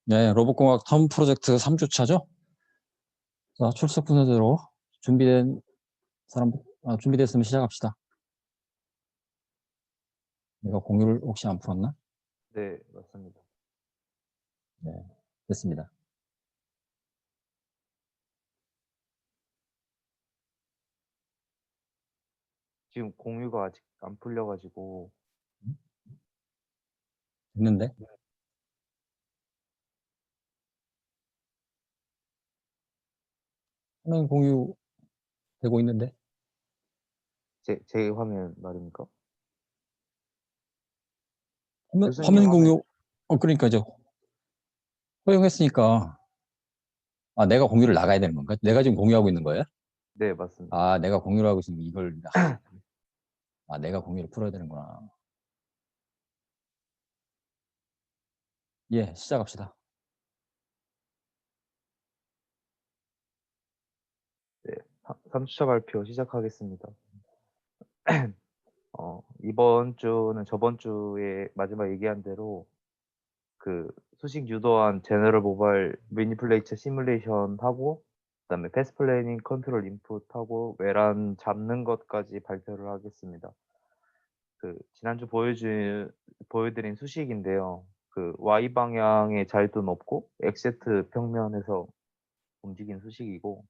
네, 로봇공학 텀 프로젝트 3주차죠? 자, 출석 순서대로 준비된 사람, 준비됐으면 시작합시다. 내가 공유를 혹시 안 풀었나? 네, 맞습니다. 네, 됐습니다. 지금 공유가 아직 안 풀려가지고. 됐는데? 화면 공유 되고 있는데? 제 화면 말입니까? 화면 교수님 공유, 그러니까 이제 허용했으니까, 내가 공유를 나가야 되는 건가? 내가 지금 공유하고 있는 거예요? 네, 맞습니다. 내가 공유를 하고 있으면 이걸, 내가 공유를 풀어야 되는구나. 예, 시작합시다. 네, 3주차 발표 시작하겠습니다. 이번 주는 저번 주에 마지막 얘기한 대로 그 수식 유도한 제너럴 모바일 매니플레이처 시뮬레이션 하고, 그다음에 패스 플래닝 컨트롤 인풋 하고 외란 잡는 것까지 발표를 하겠습니다. 그 지난주 보여드린 수식인데요. 그 Y 방향의 자유도는 없고 XZ 평면에서 움직인 수식이고,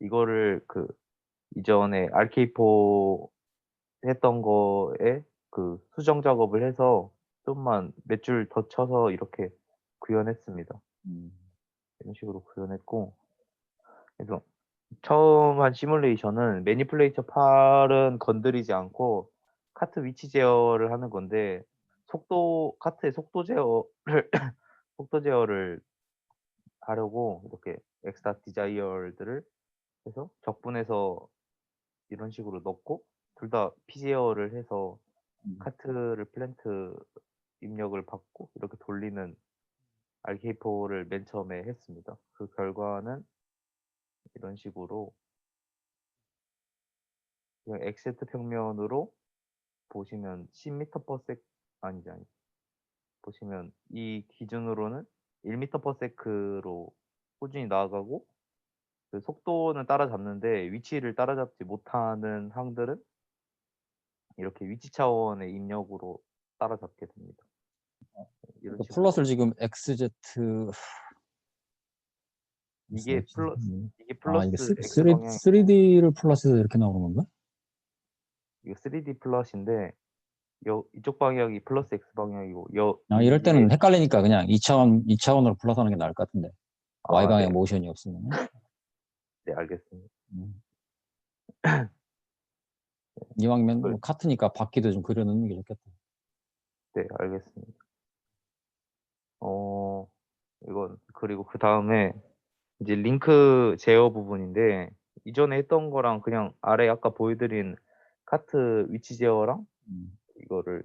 이거를 그 이전에 RK4 했던 거에 그 수정 작업을 해서 좀만 몇 줄 더 쳐서 이렇게 구현했습니다. 이런 식으로 구현했고, 그래서 처음 한 시뮬레이션은 매니플레이터 팔은 건드리지 않고 카트 위치 제어를 하는 건데, 카트의 속도 제어를 속도 제어를 하려고 이렇게 엑스타 디자이어들을 해서 적분해서 이런 식으로 넣고, 둘 다 피제어를 해서 카트를 플랜트 입력을 받고 이렇게 돌리는 RK4를 맨 처음에 했습니다. 그 결과는 이런 식으로 그냥 XZ 평면으로 보시면 10m/s 아니지 보시면 이 기준으로는 1m/s로 꾸준히 나아가고, 그 속도는 따라잡는데 위치를 따라잡지 못하는 항들은 이렇게 위치 차원의 입력으로 따라잡게 됩니다. 이런 식으로 플러스를 지금 XZ, 이게 이게 플러스 X 방향, 3D를 플러스해서 이렇게 나오는 건가? 이거 3D 플러스인데 이쪽 방향이 플러스 X 방향이고 이럴 이게 때는 헷갈리니까 그냥 2차원으로 플러스하는 게 나을 것 같은데. Y방향 네. 모션이 없으면. 네, 알겠습니다. 이왕이면 그 뭐 카트니까 바퀴도 좀 그려놓는 게 좋겠다. 네, 알겠습니다. 이건 그리고 그 다음에 이제 링크 제어 부분인데, 이전에 했던 거랑 그냥 아래 아까 보여드린 카트 위치 제어랑 이거를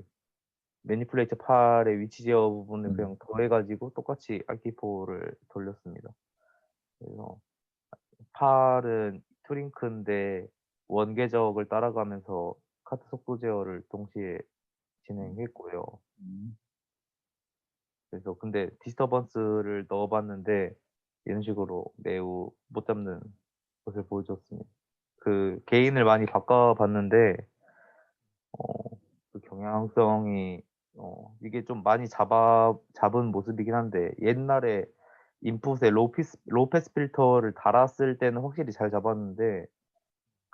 매니플레이터 팔의 위치 제어 부분을 그냥 더해가지고 똑같이 RK4를 돌렸습니다. 그래서 팔은 트링크인데 원궤적을 따라가면서 카트 속도 제어를 동시에 진행했고요. 그래서 근데 디스터번스를 넣어봤는데 이런 식으로 매우 못 잡는 것을 보여줬습니다. 그 게인을 많이 바꿔봤는데 그 경향성이 이게 좀 많이 잡은 모습이긴 한데, 옛날에 인풋에 로우 패스 필터를 달았을 때는 확실히 잘 잡았는데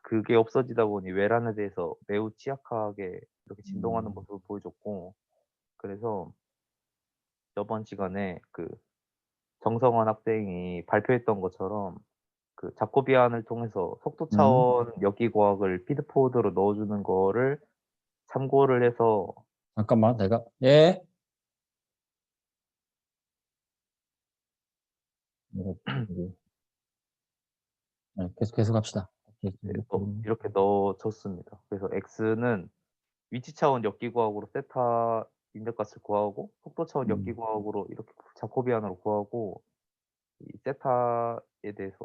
그게 없어지다 보니 외란에 대해서 매우 취약하게 이렇게 진동하는 모습을 보여줬고, 그래서 저번 시간에 그 정성원 학생이 발표했던 것처럼 그 자코비안을 통해서 속도 차원 역기과학을 피드포드로 넣어주는 거를 참고를 해서. 잠깐만, 내가, 예? 계속 합시다. 이렇게 넣어줬습니다. 그래서 X는 위치 차원 역기과학으로 세타 인력값을 구하고, 속도 차원 역기과학으로 이렇게 자코비안으로 구하고, 이 세타에 대해서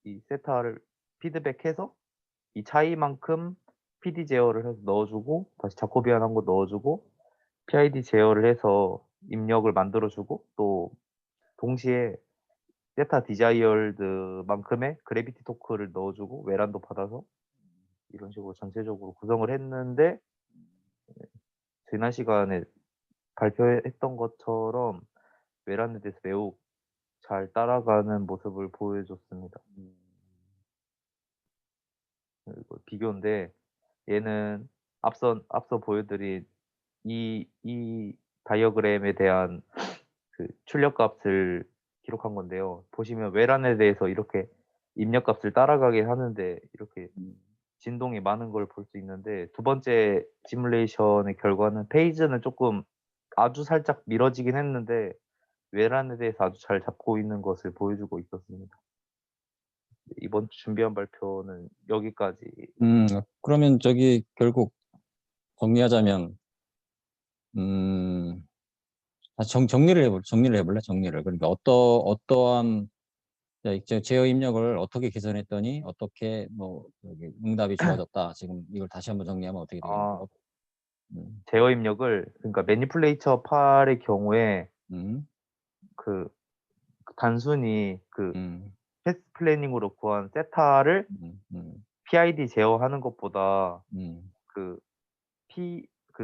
이 세타를 피드백해서 이 차이만큼 PD 제어를 해서 넣어주고, 다시 자코비안 한 거 넣어주고, PID 제어를 해서 입력을 만들어주고, 또 동시에 세타 디자이얼드만큼의 그래비티 토크를 넣어주고 외란도 받아서 이런 식으로 전체적으로 구성을 했는데 지난 시간에 발표했던 것처럼 외란에 대해서 매우 잘 따라가는 모습을 보여줬습니다. 그리고 비교인데 얘는 앞서 보여드린 이 다이어그램에 대한 그 출력값을 기록한 건데요. 보시면 외란에 대해서 이렇게 입력값을 따라가긴 하는데 이렇게 진동이 많은 걸 볼 수 있는데 두 번째 시뮬레이션의 결과는 페이지는 조금 아주 살짝 미뤄지긴 했는데 외란에 대해서 아주 잘 잡고 있는 것을 보여주고 있었습니다. 이번 주 준비한 발표는 여기까지. 그러면 저기 결국 정리하자면, 정리를 해볼래? 정리를. 그러니까 어떠한 제어 입력을 어떻게 개선했더니 어떻게 뭐 여기 응답이 좋아졌다. 지금 이걸 다시 한번 정리하면 어떻게 되겠냐? 제어 입력을 그러니까 매니플레이처 팔의 경우에 그 단순히 그 패스 플래닝으로 구한 세타를 PID 제어하는 것보다 그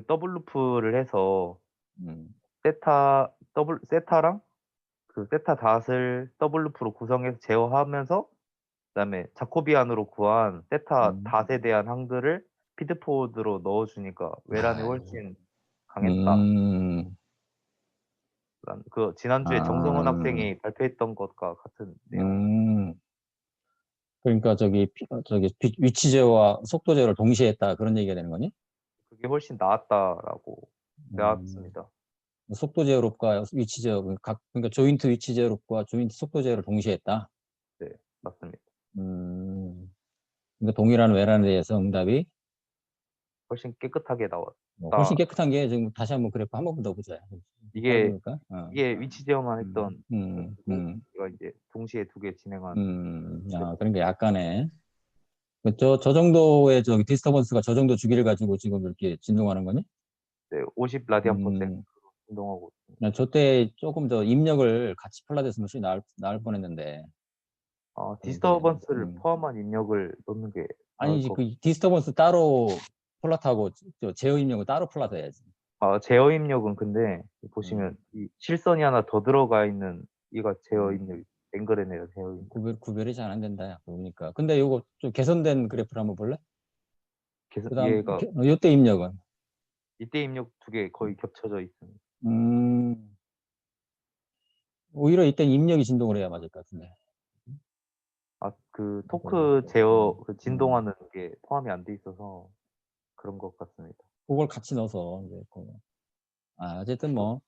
더블 루프를 해서 세타랑 그 세타 닷을 더블 루프로 구성해서 제어하면서 그다음에 자코비안으로 구한 세타 닷에 대한 항들을 피드포드로 넣어주니까 외란이 훨씬 강했다. 그 지난주에 정성원 학생이 발표했던 것과 같은 내용. 그러니까 저기 위치 제어와 속도 제어를 동시에 했다 그런 얘기가 되는 거니? 그게 훨씬 나았다라고 나왔습니다. 속도 제어롭과 위치 제어 그러니까 조인트 위치 제어롭과 조인트 속도 제어를 동시에 했다. 네, 맞습니다. 그러니까 동일한 외란에 대해서 응답이 훨씬 깨끗하게 나왔다. 훨씬 깨끗한 게 지금 다시 한번 그래프 한 번만 더 보자. 이게 보니까. 이게 위치 제어만 했던 제가 이제 동시에 두 개 진행한. 그러니까 약간의 저 정도의 저기 디스터번스가 저 정도 주기를 가지고 지금 이렇게 진동하는 거니? 네, 50 라디안 퍼 섹으로 진동하고 있습니다. 저때 조금 더 입력을 같이 플라됐으면 훨씬 나을 뻔했는데. 디스터번스를 포함한 입력을 넣는 게 나을 아니지, 것 그 디스터번스 따로 플랫하고 제어 입력을 따로 플랫해야지. 제어 입력은 근데 보시면 이 실선이 하나 더 들어가 있는 이가 제어 입력 앵글이네요. 제어 입력. 구별이 잘 안 된다. 야, 그러니까. 근데 요거 좀 개선된 그래프를 한번 볼래? 그다음 얘가 요때 입력은 이때 입력 두 개 거의 겹쳐져 있습니다. 오히려 이때 입력이 진동을 해야 맞을 것 같은데. 그 토크 제어 그 진동하는 게 포함이 안 돼 있어서 그런 것 같습니다. 그걸 같이 넣어서 이제 어쨌든 뭐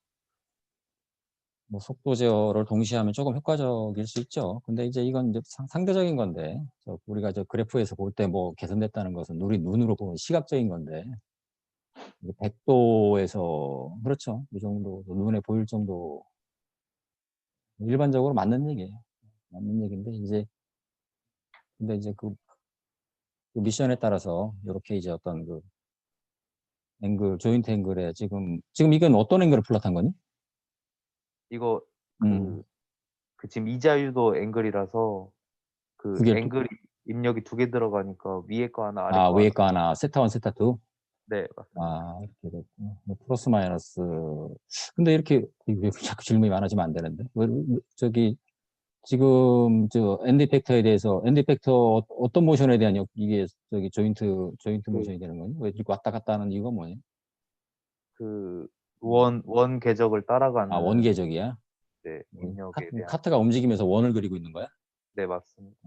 속도 제어를 동시에 하면 조금 효과적일 수 있죠. 근데 이제 이건 이제 상대적인 건데, 우리가 저 그래프에서 볼 때 뭐 개선됐다는 것은 우리 눈으로 보면 시각적인 건데, 100도에서, 그렇죠. 이 정도, 눈에 보일 정도, 일반적으로 맞는 얘기예요. 맞는 얘기인데, 근데 이제 그 미션에 따라서, 이렇게 이제 어떤 조인트 앵글에 지금 이건 어떤 앵글을 플롯한 거니? 이거 지금 이자유도 앵글이라서 그 앵글이 입력이 두 개 들어가니까 위에 거 하나 아래 거 위에 하나. 거 하나, 세타 1, 세타 2? 네, 맞습니다. 이렇게 됐고. 플러스 마이너스. 근데 이렇게 왜 자꾸 질문이 많아지면 안 되는데. 지금 엔드 이펙터에 대해서 엔드 이펙터 어떤 모션에 대한 이게 조인트 모션이 되는 거니? 왜 이렇게 왔다 갔다 하는 이유가 뭐니? 원 궤적을 따라가는 원계적이야? 네, 입력에 대한. 카트가 움직이면서 원을 그리고 있는 거야? 네, 맞습니다.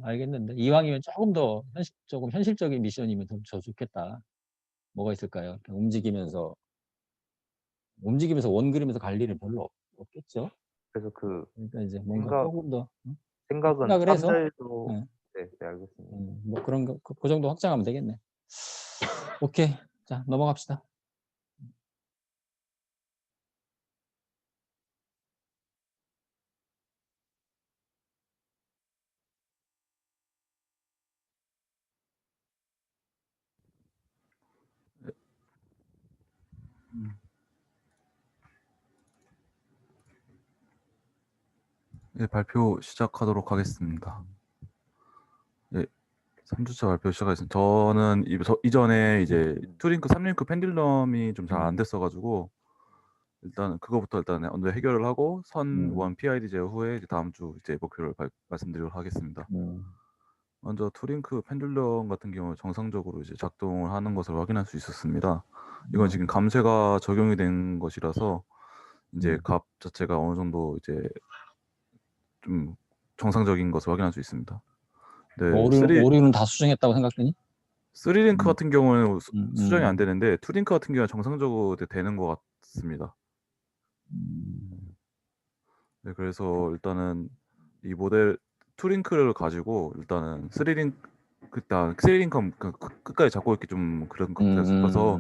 알겠는데 이왕이면 조금 현실적인 미션이면 더 좋겠다. 뭐가 있을까요? 움직이면서 원 그리면서 갈 일은 별로 없겠죠? 그래서 그러니까 이제 뭔가 조금 더 생각은 생각을 해서 탐들도 네, 알겠습니다. 뭐 그런 거 그 정도 확장하면 되겠네. 오케이. 자, 넘어갑시다. 예, 발표 시작하도록 하겠습니다. 예, 3주차 발표 시작하겠습니다. 저는 이전에 이제 투링크 3링크 펜듈럼이 좀 잘 안 됐어가지고 일단 그거부터 일단 먼저 해결을 하고 선1 PID 제어 후에 이제 다음 주 이제 목표를 말씀드리도록 하겠습니다. 먼저 투링크 펜듈럼 같은 경우 정상적으로 이제 작동을 하는 것을 확인할 수 있었습니다. 이건 지금 감쇄가 적용이 된 것이라서 이제 값 자체가 어느 정도 이제 좀 정상적인 것을 확인할 수 있습니다. 네, 오류는 다 수정했다고 생각되니? 3링크 같은 경우는 수정이 안 음. 되는데 2링크 같은 경우는 정상적으로 되는 것 같습니다. 네, 그래서 일단은 이 모델 2링크를 가지고 일단은 3링크 끝까지 잡고 있기 좀 그런 것 같아서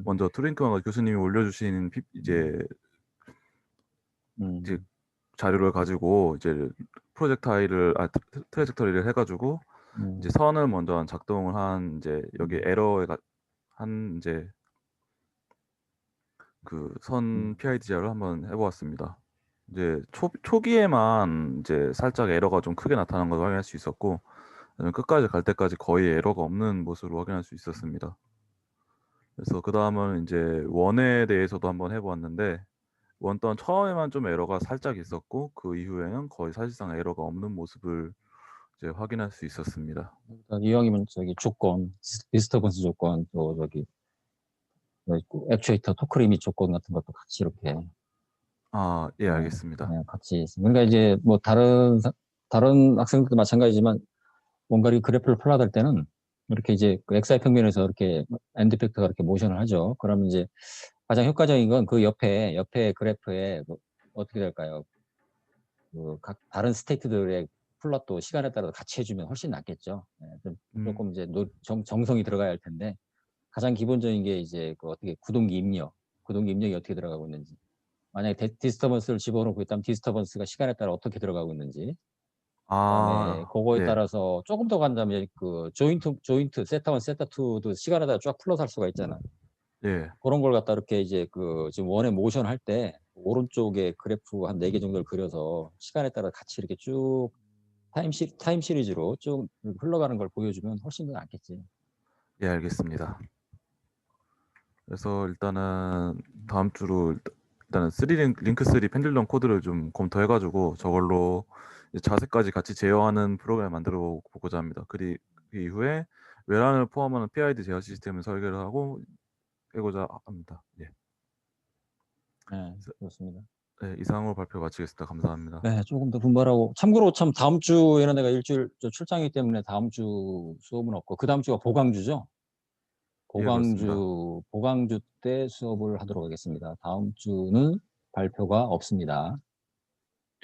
먼저 2링크만 교수님이 올려주신 이제 자료를 가지고 이제 트레젝터리를 해가지고 이제 선을 먼저 작동을 한 이제 여기 에러에 한 이제 그 선 PID 제어를 한번 해보았습니다. 이제 초기에만 이제 살짝 에러가 좀 크게 나타나는 걸 확인할 수 있었고 끝까지 갈 때까지 거의 에러가 없는 모습으로 확인할 수 있었습니다. 그래서 그 다음은 이제 원에 대해서도 한번 해보았는데 원 또한 처음에만 좀 에러가 살짝 있었고 그 이후에는 거의 사실상 에러가 없는 모습을 이제 확인할 수 있었습니다. 이왕이면 저기 조건, 디스터번스 조건, 또 저기 액추에이터 토크 리밋 조건 같은 것도 같이 이렇게 예, 알겠습니다. 네, 같이 그러니까 이제 뭐 다른 학생들도 마찬가지지만 뭔가 이 그래프를 플롯할 때는 이렇게 이제 그 XY 평면에서 이렇게 엔드 팩터가 이렇게 모션을 하죠. 그러면 이제 가장 효과적인 건 그 옆에 그래프에 뭐 어떻게 될까요? 그 각 다른 스테이트들의 플롯도 시간에 따라서 같이 해주면 훨씬 낫겠죠. 네, 조금 이제 정성이 들어가야 할 텐데 가장 기본적인 게 이제 그 어떻게 구동기 입력이 어떻게 들어가고 있는지. 만약에 디스터번스를 집어넣고 있다면 디스터번스가 시간에 따라 어떻게 들어가고 있는지. 그다음에 그거에 예. 따라서 조금 더 간다면 그 조인트 세타1, 세타2도 시간에 따라 쫙 플롯할 수가 있잖아. 예. 그런 걸 갖다 이렇게 이제 그 지금 원의 모션 할 때 오른쪽에 그래프 한 4개 정도를 그려서 시간에 따라 같이 이렇게 쭉 타임 시리즈로 쭉 흘러가는 걸 보여주면 훨씬 더 낫겠지. 예, 알겠습니다. 그래서 일단은 다음 주로 일단은 링크 3 펜듈럼 코드를 좀 검토해가지고 저걸로 자세까지 같이 제어하는 프로그램을 만들어 보고자 합니다. 그 이후에 외란을 포함하는 PID 제어 시스템을 설계를 하고 해고자 합니다. 예. 네, 그렇습니다. 네, 이상으로 발표 마치겠습니다. 감사합니다. 네, 조금 더 분발하고. 참고로 참 다음 주에는 내가 일주일 출장이기 때문에 다음 주 수업은 없고 그 다음 주가 보강주죠. 예, 그렇습니다. 보강주 때 수업을 하도록 하겠습니다. 다음 주는 발표가 없습니다.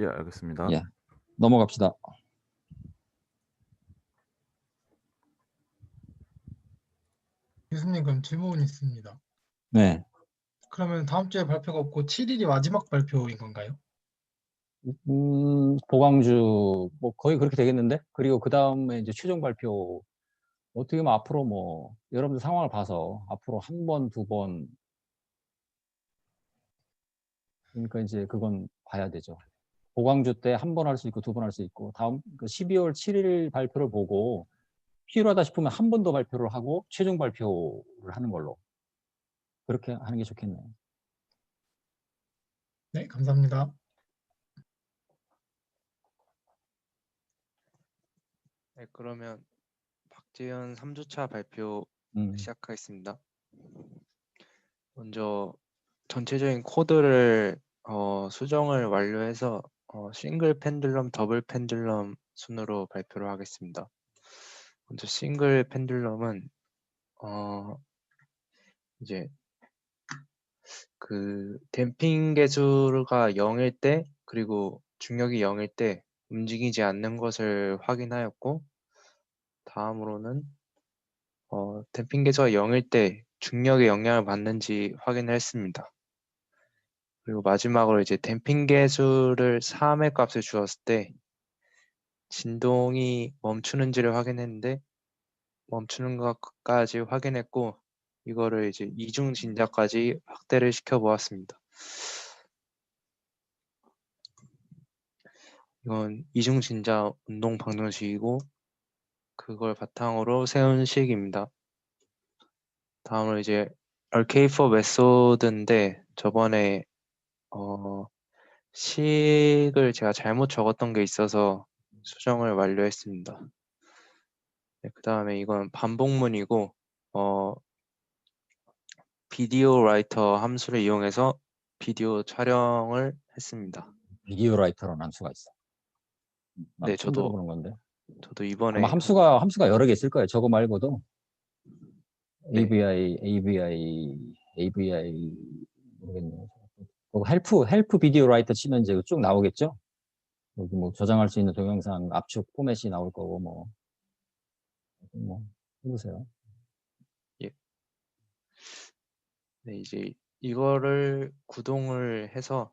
예, 알겠습니다. 예, 넘어갑시다. 교수님, 그럼 질문 있습니다. 네. 그러면 다음 주에 발표가 없고 7일이 마지막 발표인 건가요? 보강주 뭐 거의 그렇게 되겠는데? 그리고 그 다음에 이제 최종 발표 어떻게 보면 앞으로 뭐 여러분들 상황을 봐서 앞으로 한 번, 두 번 그러니까 이제 그건 봐야 되죠. 보강주 때 한 번 할 수 있고 두 번 할 수 있고 다음 12월 7일 발표를 보고 필요하다 싶으면 한 번 더 발표를 하고 최종 발표를 하는 걸로 그렇게 하는 게 좋겠네요. 네, 감사합니다. 네, 그러면 박재현 3주차 발표 시작하겠습니다. 먼저 전체적인 코드를 수정을 완료해서 싱글 펜듈럼, 더블 펜듈럼 순으로 발표를 하겠습니다. 먼저 싱글 펜듈럼은 이제 그 댐핑 계수가 0일 때 그리고 중력이 0일 때 움직이지 않는 것을 확인하였고, 다음으로는 댐핑 계수가 0일 때 중력의 영향을 받는지 확인을 했습니다. 그리고 마지막으로 이제 댐핑 계수를 3의 값을 주었을 때 진동이 멈추는지를 확인했는데 멈추는 것까지 확인했고, 이거를 이제 이중 진자까지 확대를 시켜 보았습니다. 이건 이중진자 운동 방정식이고 그걸 바탕으로 세운 식입니다. 다음으로 이제 RK4 메소드인데 저번에 식을 제가 잘못 적었던 게 있어서 수정을 완료했습니다. 네, 그 다음에 이건 반복문이고 비디오 라이터 함수를 이용해서 비디오 촬영을 했습니다. 비디오 라이터라는 함수가 있어. 나 네, 처음 저도 들어보는 건데. 이번에 아마 함수가 여러 개 있을 거예요. 저거 말고도 네. AVI 모르겠네요. 그리고 헬프 비디오 라이터 치면 이제 쭉 나오겠죠? 여기 뭐 저장할 수 있는 동영상 압축 포맷이 나올 거고 뭐 해보세요. 네, 이제 이거를 구동을 해서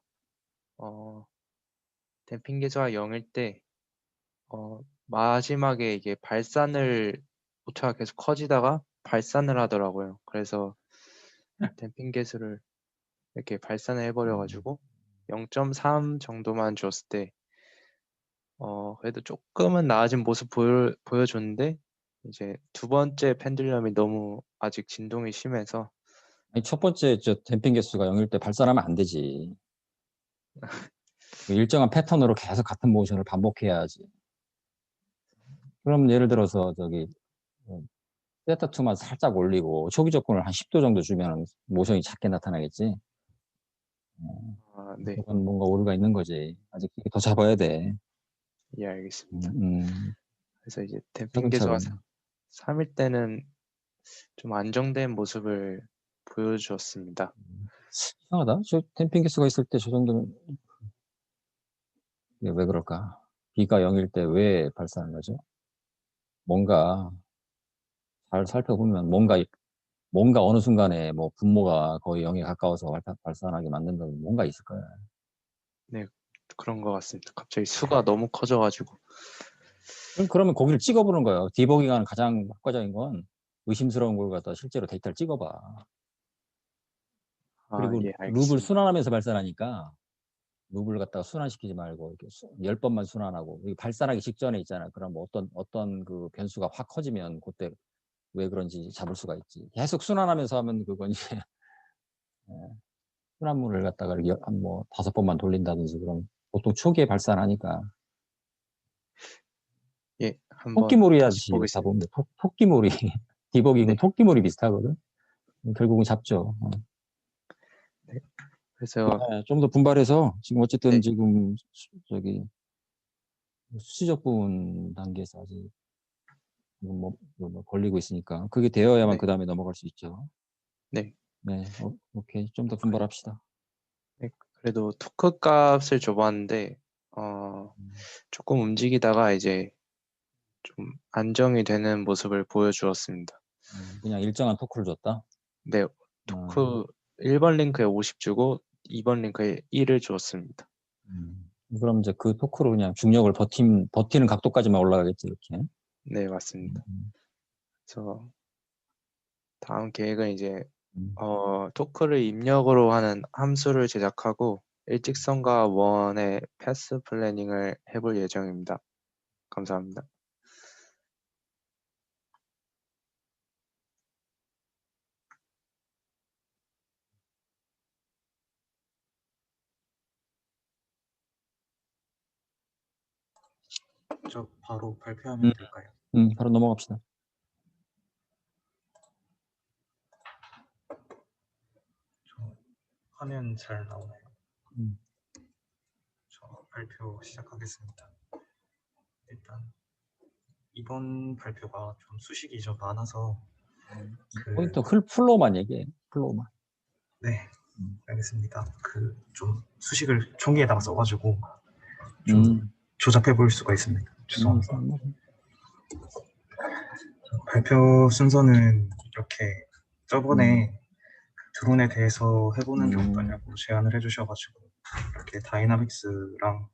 댐핑 계수가 0일 때 마지막에 이게 발산을 오차가 계속 커지다가 발산을 하더라고요. 그래서 댐핑 계수를 이렇게 발산을 해버려가지고 0.3 정도만 줬을 때 그래도 조금은 나아진 모습 보여줬는데 이제 두 번째 펜듈럼이 너무 아직 진동이 심해서 아니, 첫 번째 저 댐핑 개수가 0일 때 발산하면 안 되지. 일정한 패턴으로 계속 같은 모션을 반복해야지. 그럼 예를 들어서 저기 세타2만 살짝 올리고 초기 접근을 한 10도 정도 주면 모션이 작게 나타나겠지. 네, 그건 뭔가 오류가 있는 거지. 아직 더 잡아야 돼. 예, 알겠습니다. 그래서 이제 댐핑 계수가 차근차근. 3일 때는 좀 안정된 모습을 보여주었습니다. 이상하다. 저 댐핑 개수가 있을 때 저 정도면 이게 왜 그럴까? B가 0일 때 왜 발산하는 거죠? 뭔가 잘 살펴보면 뭔가 어느 순간에 뭐 분모가 거의 0에 가까워서 발산하게 만든다는 뭔가 있을 거야. 네, 그런 것 같습니다. 갑자기 수가 너무 커져가지고. 그러면 거기를 찍어보는 거예요. 디버깅하는 가장 효과적인 건 의심스러운 걸 갖다 실제로 데이터를 찍어봐. 그리고 예, 룹을 알겠습니다. 순환하면서 발산하니까 룹을 갖다가 순환시키지 말고 이렇게 10번만 순환하고 발산하기 직전에 있잖아. 그럼 뭐 어떤 그 변수가 확 커지면 그때 왜 그런지 잡을 수가 있지. 계속 순환하면서 하면 그건 이제 순환문을 갖다가 이렇게 한 뭐 5번만 돌린다든지 그럼 보통 초기에 발산하니까 예, 한번 토끼몰이 다시 하듯이 보겠습니다. 잡으면 돼. 토끼몰이 디버깅은 네. 토끼몰이 비슷하거든. 결국은 잡죠. 네. 그래서 좀 더 분발해서 지금 어쨌든 네. 지금 저기 수치적 부분 단계에서 아직 뭐 걸리고 있으니까 그게 되어야만 네. 그 다음에 넘어갈 수 있죠. 네. 네, 오케이. 좀 더 분발합시다. 네, 그래도 토크 값을 줘봤는데 조금 움직이다가 이제 좀 안정이 되는 모습을 보여주었습니다. 그냥 일정한 토크를 줬다. 네, 토크 1번 링크에 50 주고 2번 링크에 1을 주었습니다. 그럼 이제 그 토크로 그냥 중력을 버티는 각도까지만 올라가겠지 이렇게. 네, 맞습니다. 그래서 다음 계획은 이제 토크를 입력으로 하는 함수를 제작하고 일직선과 원의 패스 플래닝을 해볼 예정입니다. 감사합니다. 저 바로 발표하면 될까요? 바로 넘어갑시다. 저 화면 잘 나오나요? 저 발표 시작하겠습니다. 일단 이번 발표가 좀 수식이 좀 많아서 포인트 플로우만 얘기해. 플로우만. 네, 알겠습니다. 좀 수식을 총기에다가 써가지고 좀 조잡해 보일 수가 있습니다. 죄송합니다. 발표 순서는 이렇게 저번에 드론에 대해서 해보는 게 어떠냐고 제안을 해주셔가지고 이렇게 다이나믹스랑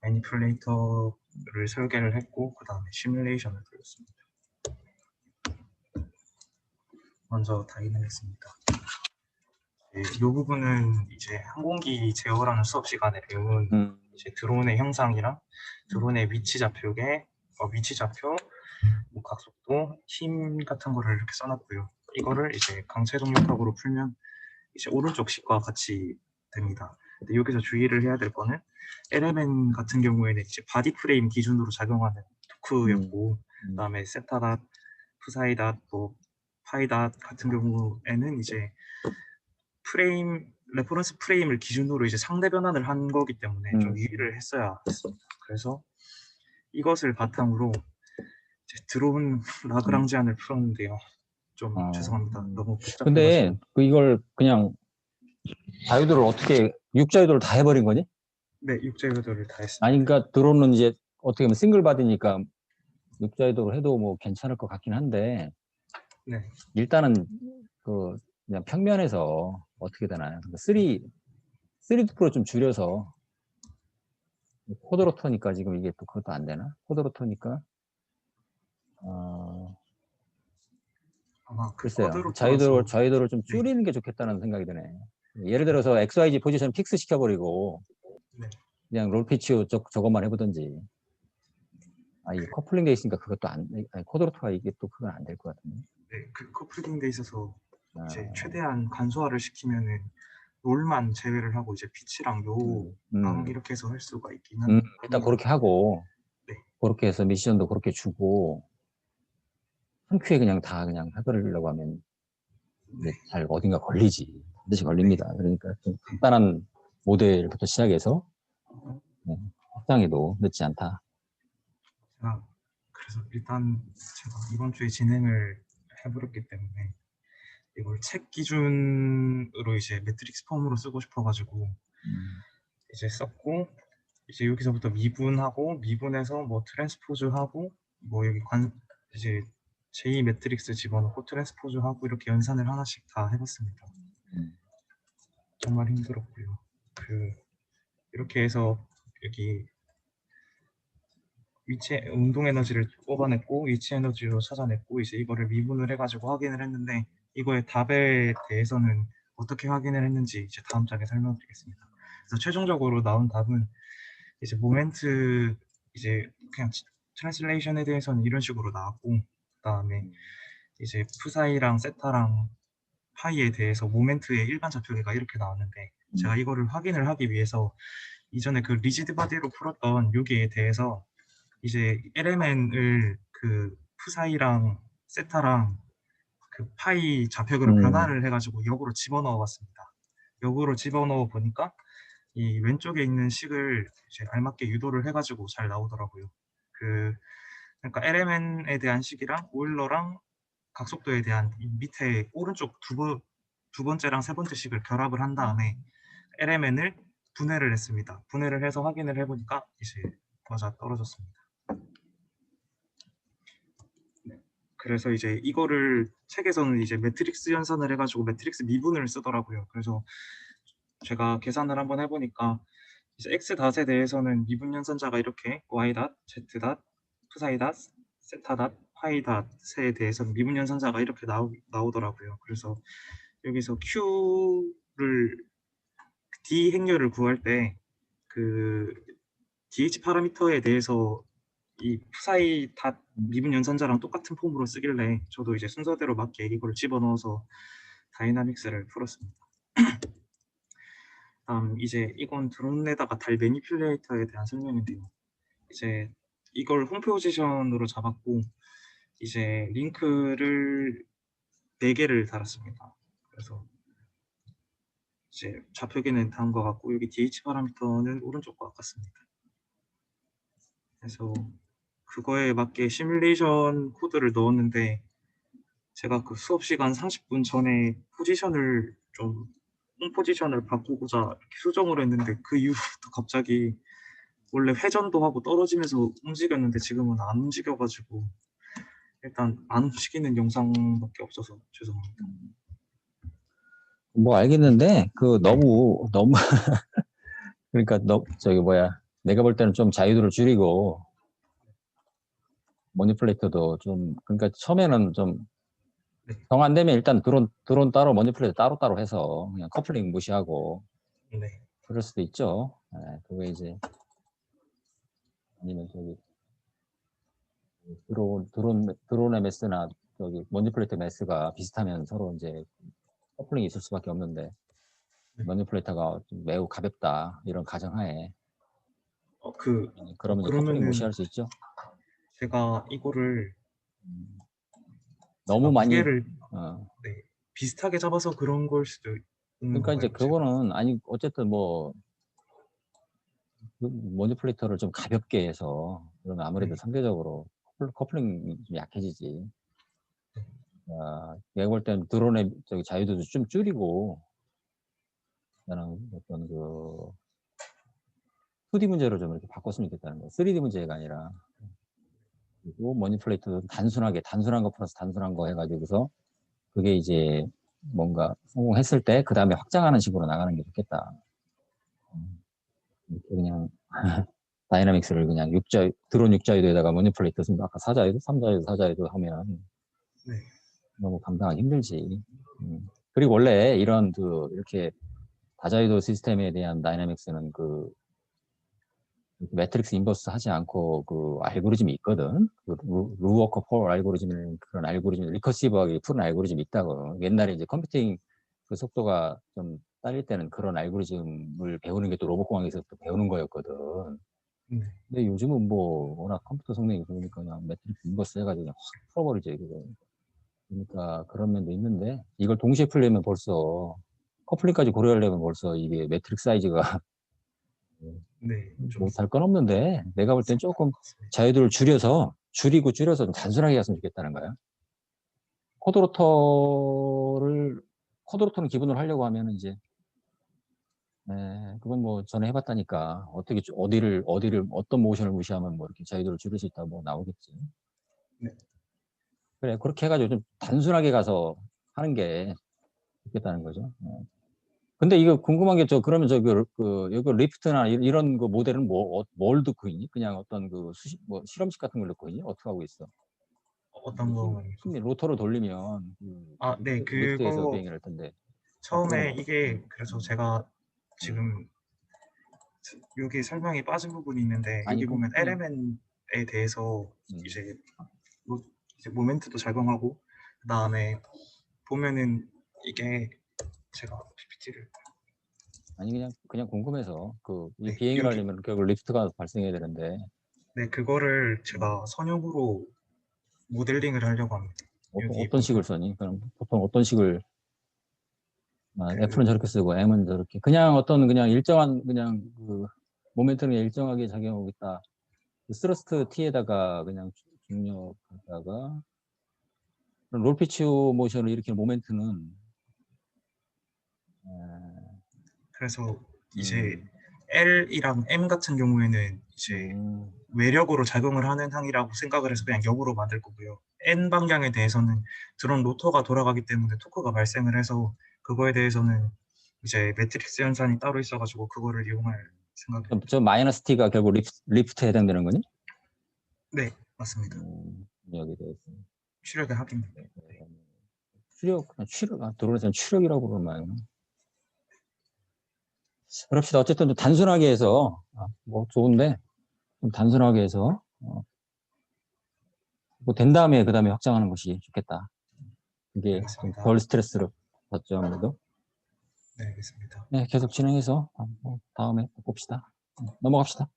매니플레이터를 설계를 했고 그 다음에 시뮬레이션을 돌렸습니다. 먼저 다이나믹스입니다. 이 부분은 이제 항공기 제어라는 수업 시간에 배운 이제 드론의 형상이랑 드론의 위치 좌표에 위치 좌표, 뭐 각속도, 힘 같은 거를 이렇게 써놨고요. 이거를 이제 강체 동력학으로 풀면 이제 오른쪽 식과 같이 됩니다. 근데 여기서 주의를 해야 될 거는 LMN 같은 경우에는 이제 바디 프레임 기준으로 작용하는 토크였고, 그다음에 세타닷, 푸사이닷, 또 파이닷 같은 경우에는 이제 프레임 레퍼런스 프레임을 기준으로 이제 상대 변환을 한 거기 때문에 좀 유의를 했어야 했습니다. 그래서 이것을 바탕으로 이제 드론 라그랑지안을 풀었는데요. 좀 죄송합니다. 너무 복잡해가지고. 근데 이걸 그냥 자유도를 어떻게 6자유도를 다 해버린 거니? 네, 육자유도를 다 했습니다. 아니 그러니까 드론은 이제 어떻게 보면 싱글 바디니까 6자유도로 해도 뭐 괜찮을 것 같긴 한데 네, 일단은 그 그냥 평면에서 어떻게 되나요? 3D 프로 좀 줄여서 쿼드로터니까 지금 이게 또 그것도 안 되나? 쿼드로터니까 아마 그 글쎄요. 쿼드로터라서 자유도를 좀 줄이는 게 좋겠다는 생각이 드네. 예를 들어서 XYZ 포지션 픽스 시켜버리고 네. 그냥 롤피치 저것만 해보든지. 이 커플링 돼 있으니까 그것도 쿼드로터가 이게 또 그건 안 될 것 같은데. 네, 그 커플링 돼 있어서 이제 아, 최대한 간소화를 시키면은 롤만 제외를 하고 이제 피치랑 요랑 이렇게 해서 할 수가 있긴 한데 일단 그렇게 하고 네. 그렇게 해서 미션도 그렇게 주고 한 큐에 그냥 다 그냥 해버리려고 하면 이제 잘 어딘가 걸리지. 반드시 걸립니다. 그러니까 좀 간단한 모델부터 시작해서 확장해도 늦지 않다. 제가 그래서 일단 제가 이번 주에 진행을 해버렸기 때문에 이걸 책 기준으로 이제 매트릭스 폼으로 쓰고 싶어가지고 이제 썼고 이제 여기서부터 미분하고 미분해서 뭐 트랜스포즈하고 뭐 여기 이제 제2 매트릭스 집어넣고 트랜스포즈하고 이렇게 연산을 하나씩 다 해봤습니다. 정말 힘들었고요. 이렇게 해서 여기 위치 운동 에너지를 뽑아냈고 위치 에너지로 찾아냈고 이제 이거를 미분을 해가지고 확인을 했는데 이거의 답에 대해서는 어떻게 확인을 했는지 이제 다음 장에 설명드리겠습니다. 그래서 최종적으로 나온 답은 이제 모멘트 이제 그냥 트랜슬레이션에 대해서는 이런 식으로 나왔고 그다음에 이제 푸사이랑 세타랑 파이에 대해서 모멘트의 일반 좌표계가 이렇게 나왔는데 제가 이거를 확인을 하기 위해서 이전에 그 리지드 바디로 풀었던 여기에 대해서 이제 LMN을 그 푸사이랑 세타랑 그 파이 좌표계로 변화를 해가지고 역으로 집어넣어 봤습니다. 역으로 집어넣어 보니까 이 왼쪽에 있는 식을 이제 알맞게 유도를 해가지고 잘 나오더라고요. 그러니까 LMN에 대한 식이랑 오일러랑 각속도에 대한 이 밑에 오른쪽 두 번째랑 세 번째 식을 결합을 한 다음에 LMN을 분해를 했습니다. 분해를 해서 확인을 해보니까 이제 맞아 떨어졌습니다. 그래서 이제 이거를 책에서는 이제 매트릭스 연산을 해가지고 매트릭스 미분을 쓰더라고요. 그래서 제가 계산을 한번 해보니까 이제 X닷에 대해서는 미분 연산자가 이렇게 Y닷, Z닷, 푸사이닷, 세타닷, 파이닷에 대해서는 미분 연산자가 이렇게 나오더라고요. 그래서 여기서 Q를 D 행렬을 구할 때 그 DH 파라미터에 대해서 이 푸사이 닷 미분 연산자랑 똑같은 폼으로 쓰길래 저도 이제 순서대로 맞게 이걸 집어넣어서 다이나믹스를 풀었습니다. 이제 이건 드론에다가 달 매니퓰레이터에 대한 설명인데요. 이제 이걸 홈 포지션으로 잡았고 이제 링크를 4개를 달았습니다. 그래서 이제 좌표계는 다음과 같고 여기 DH 파라미터는 오른쪽과 같습니다. 그래서 그거에 맞게 시뮬레이션 코드를 넣었는데 제가 그 수업 시간 30분 전에 포지션을 좀 홈 포지션을 바꾸고자 이렇게 수정을 했는데 그 이후부터 갑자기 원래 회전도 하고 떨어지면서 움직였는데 지금은 안 움직여가지고 일단 안 움직이는 영상밖에 없어서 죄송합니다. 뭐 알겠는데 너무 그러니까 내가 볼 때는 좀 자유도를 줄이고 머니플레이터도 좀 그러니까 처음에는 좀 정 안 되면 일단 드론 따로 머니플레이터 따로 해서 그냥 커플링 무시하고 네. 그럴 수도 있죠. 그거 이제 아니면 저기 드론 MS나 저기 머니플레이터 MS가 비슷하면 서로 이제 커플링이 있을 수밖에 없는데 머니플레이터가 좀 매우 가볍다 이런 가정하에 그러면 이제 커플링 그러면은 무시할 수 있죠. 제가 이거를 너무 아, 많이 무게를 네. 비슷하게 잡아서 그런 걸 수도 있는 그러니까 이제 건가요? 제가? 그거는 아니 어쨌든 뭐 머니플레이터를 좀 가볍게 해서 그러면 아무래도 네. 상대적으로 커플링이 좀 약해지지. 내가 볼 때는 드론의 저기 자유도도 좀 줄이고 나는 어떤 그 2D 문제로 좀 이렇게 바꿨으면 좋겠다는 거예요. 3D 문제가 아니라. 그리고 머니플레이터도 단순한 거 플러스 단순한 거 해가지고서 그게 이제 뭔가 성공했을 때 그 다음에 확장하는 식으로 나가는 게 좋겠다. 이렇게 그냥 다이나믹스를 그냥 드론 6자유도에다가 머니플레이터 아까 4자유도, 3자유도, 4자유도 하면 네. 너무 감당하기 힘들지. 그리고 원래 이런 이렇게 다자유도 시스템에 대한 다이나믹스는 매트릭스 인버스 하지 않고 그 알고리즘이 있거든. 루워커 폴 알고리즘이라는 그런 알고리즘, 리커시브하게 푸는 알고리즘이 있다고. 옛날에 이제 컴퓨팅 그 속도가 좀 딸릴 때는 그런 알고리즘을 배우는 게 또 로봇공학에서 또 배우는 거였거든. 네. 근데 요즘은 뭐 워낙 컴퓨터 성능이 좋으니까 그냥 매트릭스 인버스 해가지고 그냥 확 풀어버리죠, 이거. 그러니까 그런 면도 있는데 이걸 동시에 풀려면 벌써 커플링까지 고려하려면 벌써 이게 매트릭스 사이즈가 네. 좀 못할 건 없는데 내가 볼 땐 조금 같습니다. 자유도를 줄여서 좀 단순하게 했으면 좋겠다는 거야. 코드로터는 기본으로 하려고 하면 이제 그건 뭐 전에 해봤다니까 어떻게 어떤 모션을 무시하면 뭐 이렇게 자유도를 줄일 수 있다 뭐 나오겠지. 네. 그래 그렇게 해가지고 좀 단순하게 가서 하는 게 좋겠다는 거죠. 근데 이거 궁금한 게 그러면 여기 리프트나 이런 그 모델은 뭘 듣고 있니? 그냥 어떤 뭐 실험식 같은 걸 듣고 있니? 어떻게 하고 있어? 어떤 거 심리 로터를 돌리면 네. 리프트에서 그거 비행을 할 텐데. 처음에 이게 그래서 음. 제가 지금 여기 설명이 빠진 부분이 있는데 아니 여기 그 보면 그냥 LMN에 대해서 음. 이제 모멘트도 적용하고 그다음에 보면은 이게 제가 PPT를 아니 그냥 궁금해서 이 네, 비행을 여기 하려면 결국 리프트가 발생해야 되는데 네, 그거를 제가 선형으로 모델링을 하려고 합니다. 여기 어떤 식을 보면 써니? 그럼 보통 어떤 식을 F는 그 저렇게 쓰고 M은 저렇게 그냥 어떤 그냥 일정한 그냥 모멘텀이 일정하게 작용하고 있다. 스러스트 T에다가 그냥 중력하다가 롤피치 모션을 일으키는 모멘트는 그래서 이제 L이랑 M 같은 경우에는 이제 외력으로 작용을 하는 항이라고 생각을 해서 그냥 역으로 만들 거고요. N 방향에 대해서는 드론 로터가 돌아가기 때문에 토크가 발생을 해서 그거에 대해서는 이제 매트릭스 현상이 따로 있어가지고 그거를 이용할 생각입니다. 저 마이너스 T가 결국 리프트에 해당되는 거니? 네, 맞습니다. 여기 대해서 추력의 합입니다. 드론에서는 추력이라고 그러면 그럽시다. 어쨌든 좀 단순하게 해서 뭐 좋은데 좀 단순하게 해서 뭐 된 다음에 그 다음에 확장하는 것이 좋겠다. 그게 좀 알겠습니다. 덜 스트레스를 받죠 아무래도. 네, 알겠습니다. 네, 계속 진행해서 다음에 봅시다. 넘어갑시다.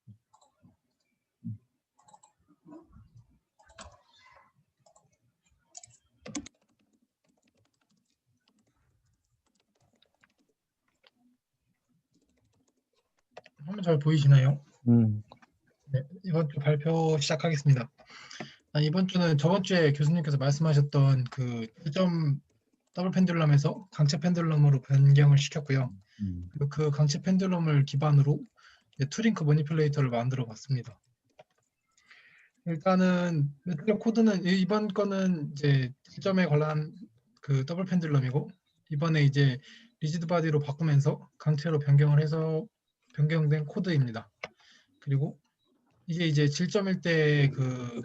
화면 잘 보이시나요? 음, 네, 이번 주 발표 시작하겠습니다. 이번 주는 저번 주에 교수님께서 말씀하셨던 그 1점 더블 펜듈럼에서 강체 펜듈럼으로 변경을 시켰고요. 그리고 그 강체 펜듈럼을 기반으로 투링크 머니플레이터를 만들어 봤습니다. 일단은 매트릭 코드는 이번 거는 이제 1점에 관한 그 더블 펜듈럼이고 이번에 이제 리지드 바디로 바꾸면서 강체로 변경을 해서 변경된 코드입니다. 그리고 이게 이제 7점일 때 그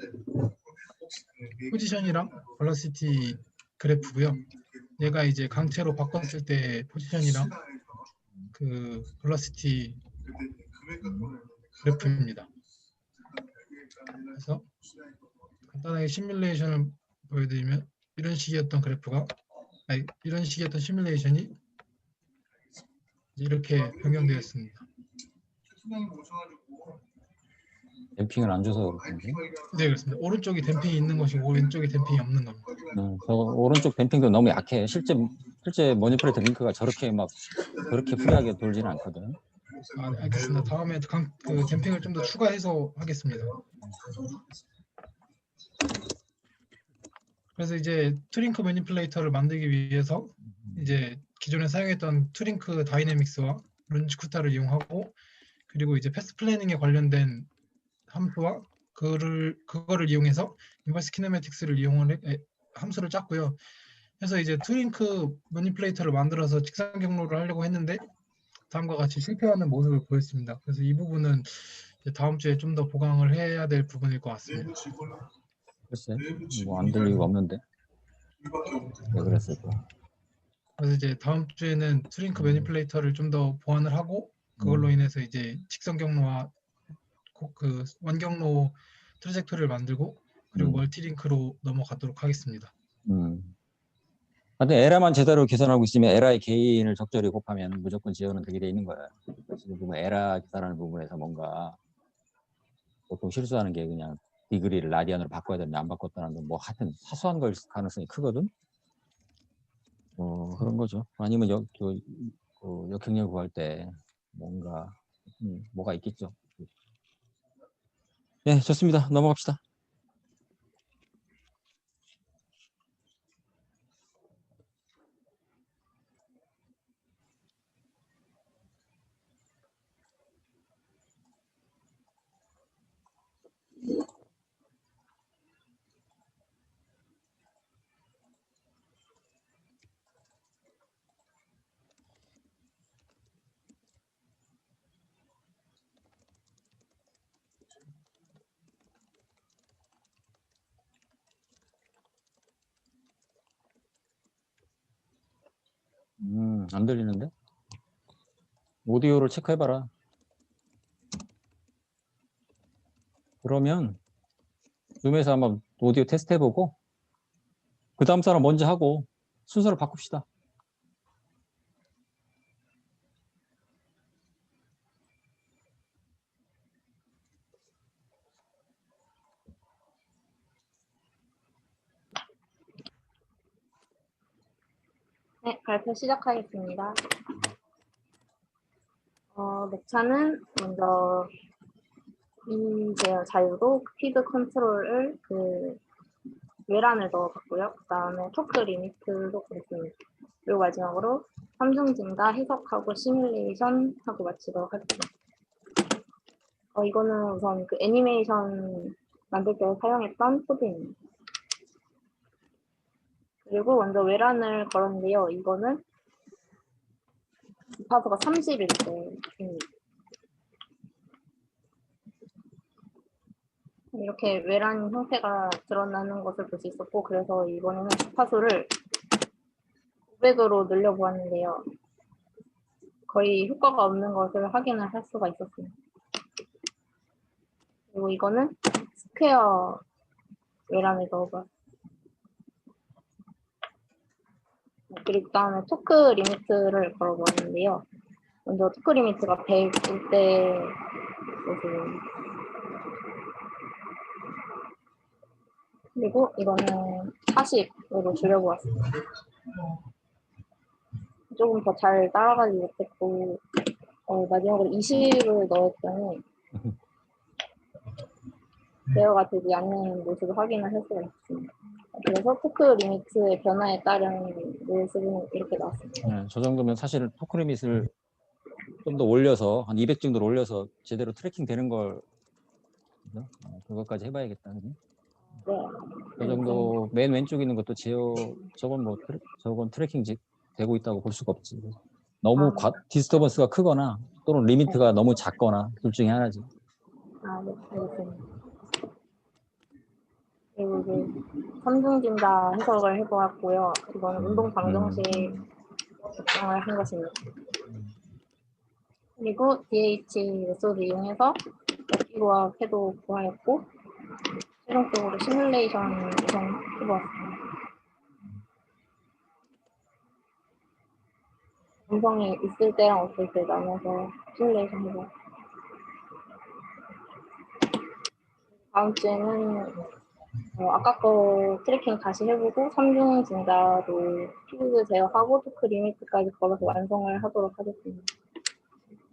포지션이랑 velocity 그래프고요. 얘가 이제 강체로 바꿨을 때 포지션이랑 그 velocity 그래프입니다. 그래서 간단하게 시뮬레이션을 보여드리면 이런 식이었던 그래프가 이런 식이었던 시뮬레이션이 이렇게 변경되었습니다. 댐핑을 안 줘서 그렇군요. 네, 그렇습니다. 오른쪽이 댐핑이 있는 것이고 왼쪽이 댐핑이 없는 겁니다. 저 오른쪽 댐핑도 너무 약해. 실제 머니플레이트 링크가 저렇게 막 그렇게 프리하게 돌지는 않거든. 아, 네, 알겠습니다. 다음에 그 댐핑을 좀 더 추가해서 하겠습니다. 그래서 이제 트링크 매니플레이터를 만들기 위해서 이제 기존에 사용했던 트링크 다이내믹스와 룬치쿠타를 이용하고 그리고 이제 패스 플래닝에 관련된 함수와 그거를 이용해서 인버스 키네매틱스를 함수를 짰고요. 그래서 이제 트링크 매니플레이터를 만들어서 직선 경로를 하려고 했는데 다음과 같이 실패하는 모습을 보였습니다. 그래서 이 부분은 이제 다음 주에 좀 더 보강을 해야 될 부분일 것 같습니다. 글쎄, 뭐 안 될 이유가 없는데. 왜 그랬을까? 그래서 이제 다음 주에는 트링크 매니플레이터를 좀 더 보완을 하고 그걸로 인해서 이제 직선 경로와 그 원경로 트래젝토리를 만들고 그리고 멀티링크로 넘어가도록 하겠습니다. 근데 에라만 제대로 계산하고 있으면 에라의 개인을 적절히 곱하면 무조건 지원은 되게 돼 있는 거야. 지금 보면 에라 계산하는 부분에서 뭔가 보통 실수하는 게 그냥 디그리를 라디안으로 바꿔야 되는데 안 바꿨다는 건 뭐 하여튼 사소한 걸 가능성이 크거든. 그런 거죠. 아니면 역행렬 구할 때 뭔가 뭐가 있겠죠. 네, 좋습니다. 넘어갑시다. 안 들리는데? 오디오를 체크해봐라. 그러면 줌에서 한번 오디오 테스트 해보고 그 다음 사람 먼저 하고 순서를 바꿉시다. 네, 발표 시작하겠습니다. 렉차는 먼저 자유로 피드 컨트롤을 외란을 넣어봤고요. 그 다음에 토크 리미트도 그랬습니다. 그리고 마지막으로 삼중 증가 해석하고 시뮬레이션 하고 마치도록 하겠습니다. 이거는 우선 그 애니메이션 만들 때 사용했던 코드입니다. 그리고 먼저 외란을 걸었는데요. 이거는 주파수가 30일 때입니다. 이렇게 외란 형태가 드러나는 것을 볼 수 있었고, 그래서 이번에는 주파수를 500으로 늘려보았는데요. 거의 효과가 없는 것을 확인을 할 수가 있었습니다. 그리고 이거는 스퀘어 외란을 넣어봤습니다. 그리고 그다음에 토크 리미트를 걸어보았는데요. 먼저 토크 리미트가 100일 때 모습입니다. 그리고 이거는 40으로 줄여보았습니다. 조금 더 잘 따라가지 못했고 마지막으로 20을 넣었더니 제어가 되지 않는 모습을 확인을 할 수가 있습니다. 그래서 토크 리미트의 변화에 따른 모습은 이렇게 나왔습니다. 네, 저 정도면 사실 토크 리밋을 좀 더 올려서 한 200 정도로 올려서 제대로 트래킹 되는 걸 그것까지 해봐야겠다. 그지? 네. 그 정도 맨 왼쪽에 있는 것도 저건 트래킹 되고 있다고 볼 수가 없지. 너무 디스터번스가 크거나 또는 리미트가 너무 작거나 둘 중에 하나지. 네, 알겠습니다. 그리고 이제 삼중 증가 해석을 해보았고요. 이거는 운동 방정식 작성을 한 것입니다. 그리고 DH 메소드 이용해서 기로와 패도 구하였고, 최종적으로 시뮬레이션 우선 해보았습니다. 감성이 있을 때랑 없을 때 나눠서 시뮬레이션 해보았습니다. 다음 주에는 아까 거 트래킹 다시 해보고 3중 진자로 피드 제어하고 토크 리미트까지 걸어서 완성을 하도록 하겠습니다.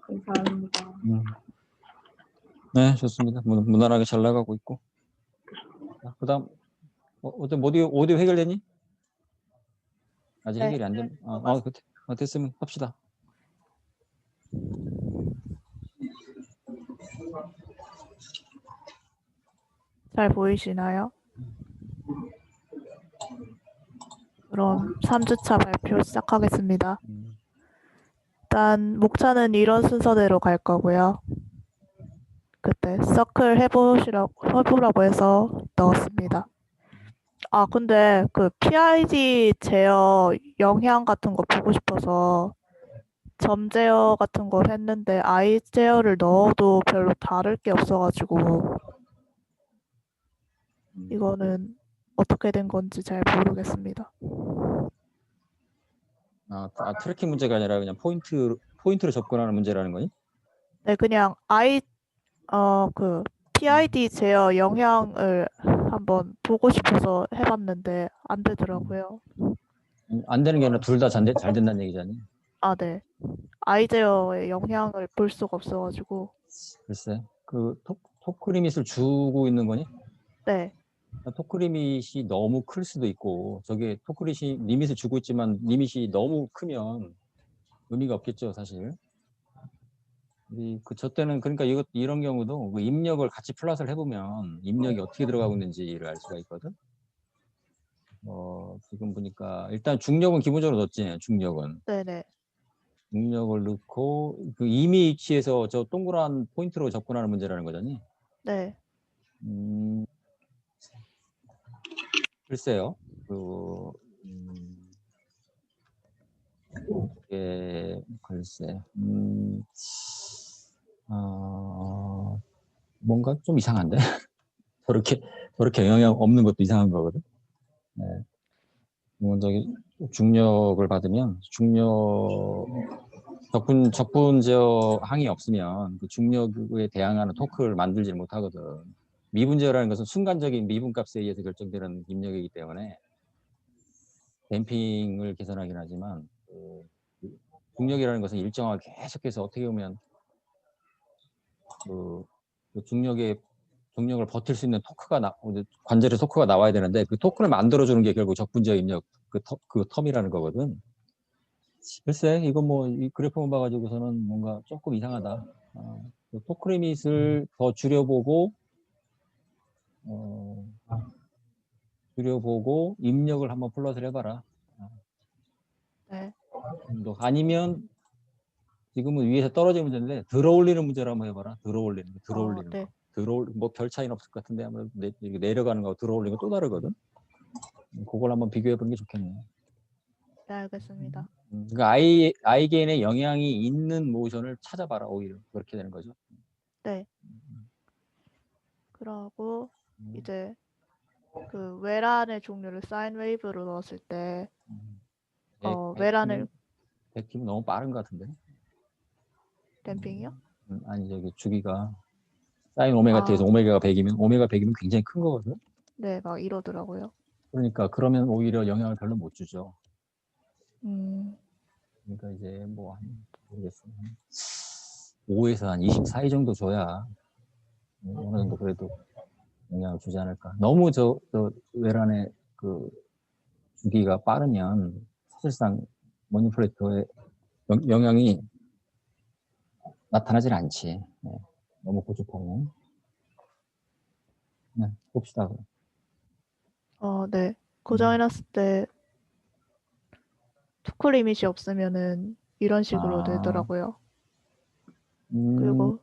감사합니다. 네, 좋습니다. 무난하게 잘 나가고 있고. 그다음 어때 오디오 해결됐니? 아직 네. 해결이 안 된. 됐으면 합시다. 잘 보이시나요? 그럼 3주차 발표 시작하겠습니다. 일단 목차는 이런 순서대로 갈 거고요. 그때 서클 해보라고 해서 넣었습니다. 아, 근데 그 PID 제어 영향 같은 거 보고 싶어서 점 제어 같은 걸 했는데 I 제어를 넣어도 별로 다를 게 없어가지고 이거는 어떻게 된 건지 잘 모르겠습니다. 트래킹 문제가 아니라 그냥 포인트로 접근하는 문제라는 거니? 네, 그냥 그 PID 제어 영향을 한번 보고 싶어서 해봤는데 안 되더라고요. 안 되는 게 아니라 둘 다 잘 된다는 얘기잖니. 아, 네. I 제어의 영향을 볼 수가 없어가지고. 글쎄, 그 토크 리밋을 주고 있는 거니? 네. 토크 리밋이 너무 클 수도 있고, 저게 토크 리밋을 주고 있지만 리밋이 너무 크면 의미가 없겠죠, 사실. 저 때는 그러니까 이런 경우도 그 입력을 같이 플롯을 해보면 입력이 어떻게 들어가고 있는지를 알 수가 있거든. 지금 보니까 일단 중력은 기본적으로 넣었지. 중력은 네네. 중력을 넣고 그 이미 위치에서 저 동그란 포인트로 접근하는 문제라는 거잖니. 네. 글쎄요. 글쎄. 뭔가 좀 이상한데. 저렇게 영향 없는 것도 이상한 거거든. 네. 저기 중력을 받으면 적분 제어 항이 없으면 그 중력에 대항하는 토크를 만들지 못하거든. 미분 제어라는 것은 순간적인 미분 값에 의해서 결정되는 입력이기 때문에 댐핑을 개선하긴 하지만 중력이라는 것은 일정하게 계속해서 어떻게 보면 그 중력을 버틸 수 있는 관절의 토크가 나와야 되는데 그 토크를 만들어주는 게 결국 적분제어 입력 그 텀이라는 거거든. 글쎄 이거 뭐 이 그래프만 봐가지고서는 뭔가 조금 이상하다. 토크 리밋을 더 줄여보고 입력을 한번 플롯을 해봐라. 네. 아니면 지금은 위에서 떨어지는 문제인데 들어올리는 문제를 한번 해봐라. 들어올리는 네. 거. 뭐 별 차이는 없을 것 같은데 아무래도 내려가는 거 들어올리는 거 또 다르거든. 그걸 한번 비교해보는 게 좋겠네. 네, 알겠습니다. 그러니까 아이겐의 영향이 있는 모션을 찾아봐라. 오히려 그렇게 되는 거죠. 네. 그러고 이제 그 외란의 종류를 사인 웨이브로 넣었을 때 외란을 백팀은 너무 빠른 것 같은데. 댐핑이요? 아니 저기 주기가 사인 오메가 t에서 오메가가 100이면 굉장히 큰 거거든. 네, 막 이러더라고요. 그러니까 그러면 오히려 영향을 별로 못 주죠. 그러니까 이제 뭐 모르겠어요. 5에서 한 24위 정도 줘야 어느 정도 그래도 영향을 주지 않을까. 너무 저 외란의 그 주기가 빠르면 사실상 머니플레이터의 영향이 나타나질 않지. 네. 너무 고집하면. 네, 봅시다. 네. 고정해놨을 때 토크 리밋이 없으면은 이런 식으로 되더라고요. 그리고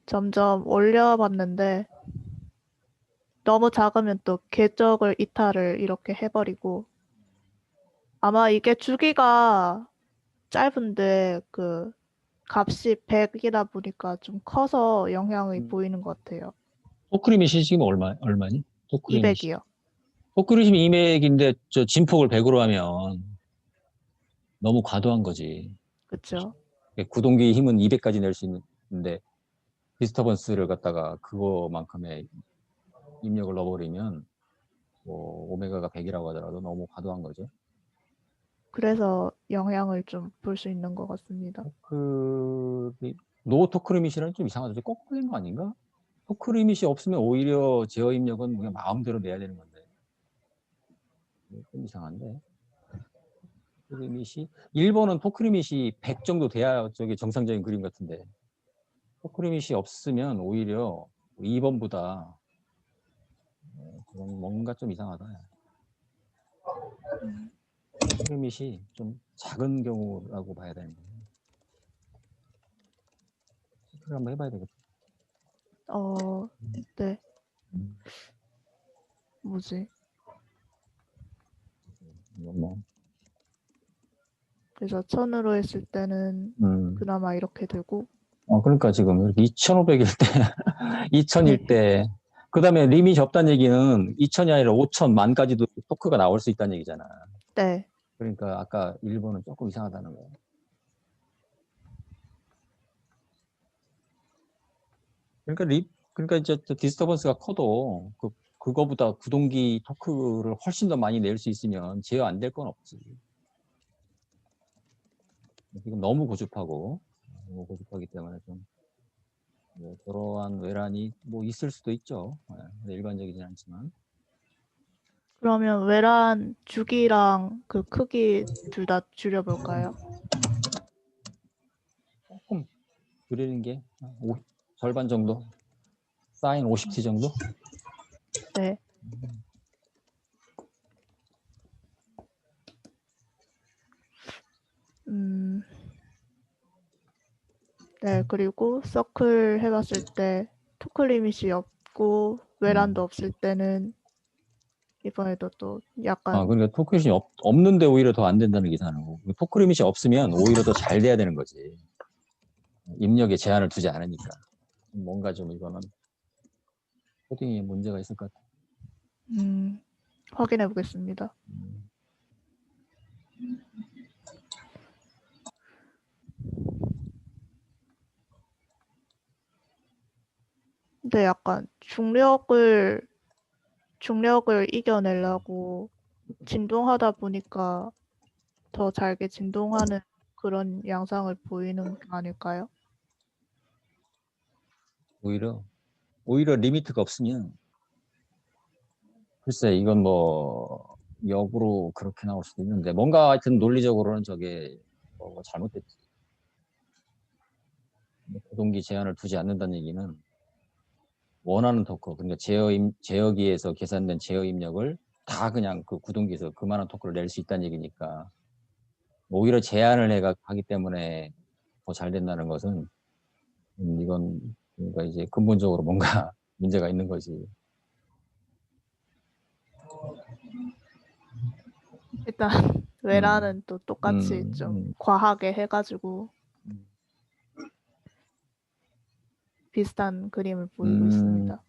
점점 올려봤는데 너무 작으면 또 궤적을 이탈을 이렇게 해버리고 아마 이게 주기가 짧은데 그 값이 100이다 보니까 좀 커서 영향이 보이는 것 같아요. 토크리밋이 지금 얼마니? 토크리밋이. 200이요. 토크리밋이 200인데 저 진폭을 100으로 하면 너무 과도한 거지. 그쵸? 구동기 힘은 200까지 낼 수 있는데 디스터번스를 갖다가 그거만큼의 입력을 넣어버리면 뭐 오메가가 100이라고 하더라도 너무 과도한 거죠. 그래서 영향을 좀 볼 수 있는 것 같습니다. 노 토크리밋이라는 좀 이상하죠. 거꾸로 된 거 아닌가? 토크리밋이 없으면 오히려 제어 입력은 그냥 마음대로 내야 되는 건데. 좀 이상한데. 토크리밋이 1번은 토크리밋이 100 정도 돼야 저게 정상적인 그림 같은데. 토크리밋이 없으면 오히려 2번보다 뭔가 좀 이상하다. 토크리밋이 좀 작은 경우라고 봐야 되는 거예요. 체크를 한번 해봐야 되겠다. 네. 뭐지? 이건 뭐. 그래서 1000으로 했을 때는 그나마 이렇게 되고, 그러니까 지금 이렇게 2,500일 때, 2,000일 때, 그 다음에 리밋이 없다는 얘기는 2,000이 아니라 5,000, 만까지도 토크가 나올 수 있다는 얘기잖아. 네. 그러니까 아까 1번은 조금 이상하다는 거예요. 그러니까 이제 디스터번스가 커도 그거보다 구동기 토크를 훨씬 더 많이 낼 수 있으면 제어 안 될 건 없지. 지금 너무 고집하기 때문에 좀 그러한 외란이 뭐 있을 수도 있죠. 일반적이진 않지만. 그러면 외란 주기랑 그 크기 둘 다 줄여볼까요? 조금 줄이는 게 절반 정도? 사인 50T 정도? 네. 네, 그리고 서클 해봤을 때 토크 리밋이 없고 외란도 없을 때는 이번에도 또 약간 그러니까 토크 리밋이 없는데 오히려 더 안 된다는 게 이상한 거고. 토크 리밋이 없으면 오히려 더 잘 돼야 되는 거지. 입력에 제한을 두지 않으니까. 뭔가 좀 이거는 코딩에 문제가 있을 것 같아. 확인해 보겠습니다. 근데 약간 중력을 이겨내려고 진동하다 보니까 더 잘게 진동하는 그런 양상을 보이는 게 아닐까요? 오히려 리미트가 없으면 글쎄 이건 뭐 역으로 그렇게 나올 수도 있는데 뭔가 하여튼 논리적으로는 저게 뭐 잘못됐지. 구동기 제한을 두지 않는다는 얘기는 원하는 토크, 그러니까 제어기에서 계산된 제어 입력을 다 그냥 그 구동기에서 그만한 토크를 낼 수 있다는 얘기니까 오히려 제한을 하기 때문에 더 잘 된다는 것은 이건 그러니까 이제 근본적으로 뭔가 문제가 있는 거지. 일단 외란은 또 똑같이 좀 과하게 해가지고 비슷한 그림을 보이고 있습니다.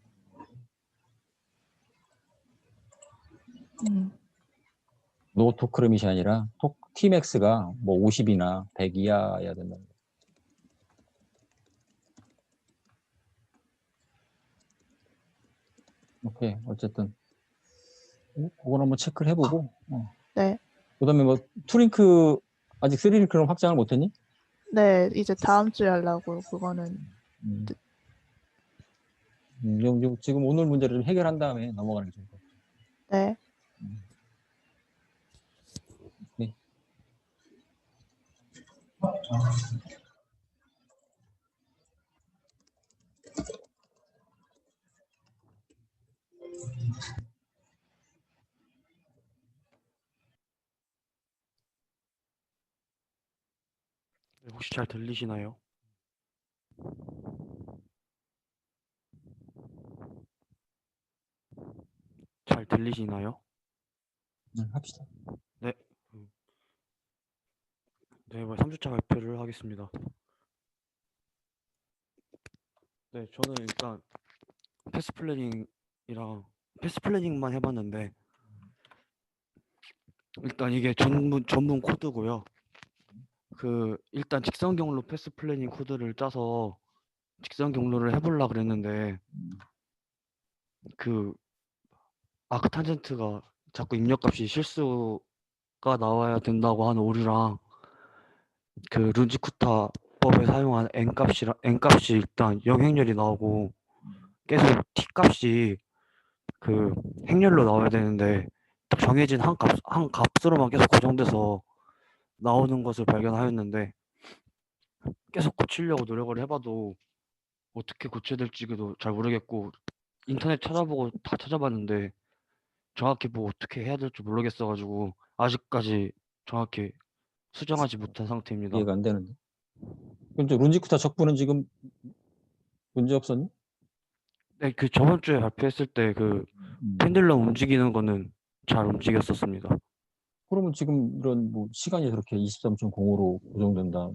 노 토크 리밋이 아니라 Tmax가 뭐 50이나 100 이하여야 된다. 오케이, 어쨌든 그건 한번 체크를 해보고. 네. 그다음에 뭐 투링크 아직 3링크는 확장을 못했니? 네, 이제 다음 주에 하려고 그거는. 지금 오늘 문제를 좀 해결한 다음에 넘어가는 게 좋을 것 같아요. 네. 네. 혹시 잘 들리시나요? 잘 들리시나요? 합시다. 네. 네, 이번에 3주차 발표를 하겠습니다. 네, 저는 일단 패스 플래닝만 해봤는데 일단 이게 전문 코드고요. 일단 직선 경로 패스 플래닝 코드를 짜서 직선 경로를 해보려 그랬는데 아크 탄젠트가 자꾸 입력값이 실수가 나와야 된다고 하는 오류랑 룬지쿠타 법에 사용한 n 값이 일단 영행렬이 나오고 계속 t 값이 행렬로 나와야 되는데 딱 정해진 한 값으로만 계속 고정돼서 나오는 것을 발견하였는데 계속 고치려고 노력을 해봐도 어떻게 고쳐야 될지도 잘 모르겠고 인터넷 찾아보고 다 찾아봤는데 정확히 뭐 어떻게 해야 될지 모르겠어가지고 아직까지 정확히 수정하지 못한 상태입니다. 이해가 안 되는데. 그럼 룬지쿠타 적분은 지금 문제 없었니? 네, 저번 주에 발표했을 때 펜들럼 움직이는 거는 잘 움직였었습니다. 그러면 지금 이런 뭐 시간이 그렇게 23.05로 고정된다.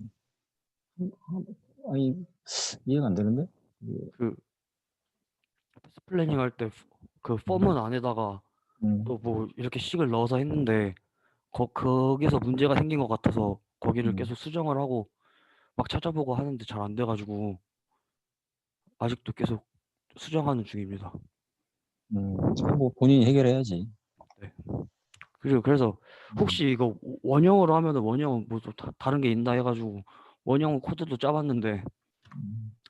아니 이해가 안 되는데? 패스 플래닝 할 때 펌은 안에다가 또 뭐 이렇게 식을 넣어서 했는데 거기서 문제가 생긴 것 같아서 거기를 계속 수정을 하고 막 찾아보고 하는데 잘 안 돼가지고 아직도 계속 수정하는 중입니다. 뭐 본인이 해결해야지. 네. 그래서 혹시 이거 원형으로 하면은 원형은 뭐 또 다른 게 있나 해가지고 원형 코드도 짜봤는데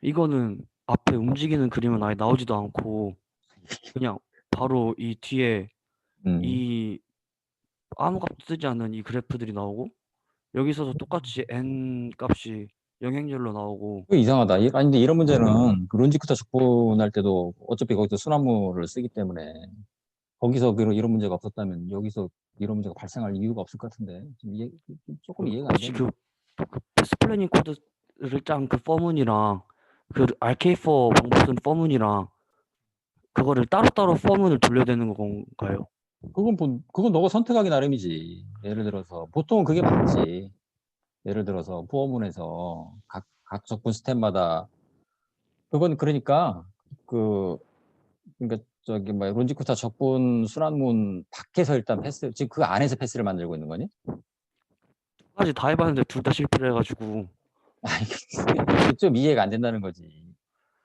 이거는 앞에 움직이는 그림은 아예 나오지도 않고 그냥 바로 이 뒤에 이 아무 값도 쓰지 않는 이 그래프들이 나오고 여기서도 똑같이 n 값이 영행렬로 나오고 그게 이상하다. 아니 근데 이런 문제는 룬지쿠타 적분할 때도 어차피 거기서 순환물을 쓰기 때문에 거기서 이런 문제가 없었다면 여기서 이런 문제가 발생할 이유가 없을 것 같은데 조금 이해가 안 혹시 되네. 패스 플래닝 코드를 짠 펌문이랑 RK4 방법 쓴 펌문이랑 그거를 따로따로 펌문을 돌려야 되는 건가요? 그건 너가 선택하기 나름이지. 예를 들어서 보통은 그게 맞지. 예를 들어서 부어문에서 각 적분 스텝마다 그건 그러니까 그러니까 론지쿠타 적분 순환문 밖에서 일단 패스 지금 그 안에서 패스를 만들고 있는 거니? 까지 다 해봤는데 둘 다 실패를 해가지고 좀 이해가 안 된다는 거지.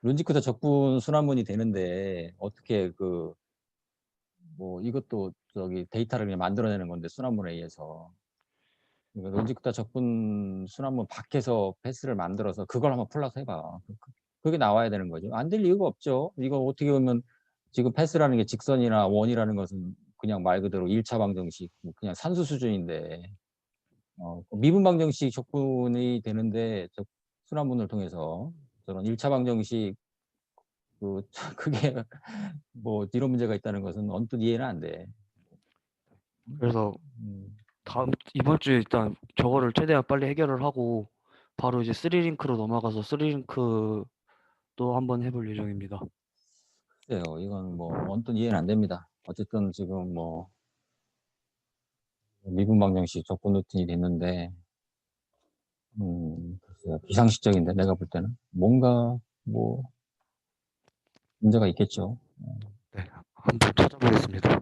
론지쿠타 적분 순환문이 되는데 어떻게 뭐 이것도 데이터를 그냥 만들어내는 건데 순환문에 의해서 그러니까 론지쿠타 적분 순환문 밖에서 패스를 만들어서 그걸 한번 플러스 해봐. 그게 나와야 되는 거죠. 안 될 이유가 없죠. 이거 어떻게 보면 지금 패스라는 게 직선이나 원이라는 것은 그냥 말 그대로 1차 방정식, 그냥 산수 수준인데, 미분 방정식 적분이 되는데, 순환문을 통해서 저런 1차 방정식, 그게 뭐 이런 문제가 있다는 것은 언뜻 이해는 안 돼. 그래서 이번 주에 일단 저거를 최대한 빨리 해결을 하고 바로 이제 3링크로 넘어가서 3링크도 한번 해볼 예정입니다. 글쎄요, 이건 뭐 언뜻 이해는 안 됩니다. 어쨌든 지금 뭐 미분 방정식 적분 루틴이 됐는데, 글쎄요, 비상식적인데 내가 볼 때는 뭔가 뭐 문제가 있겠죠. 네, 한번 찾아보겠습니다.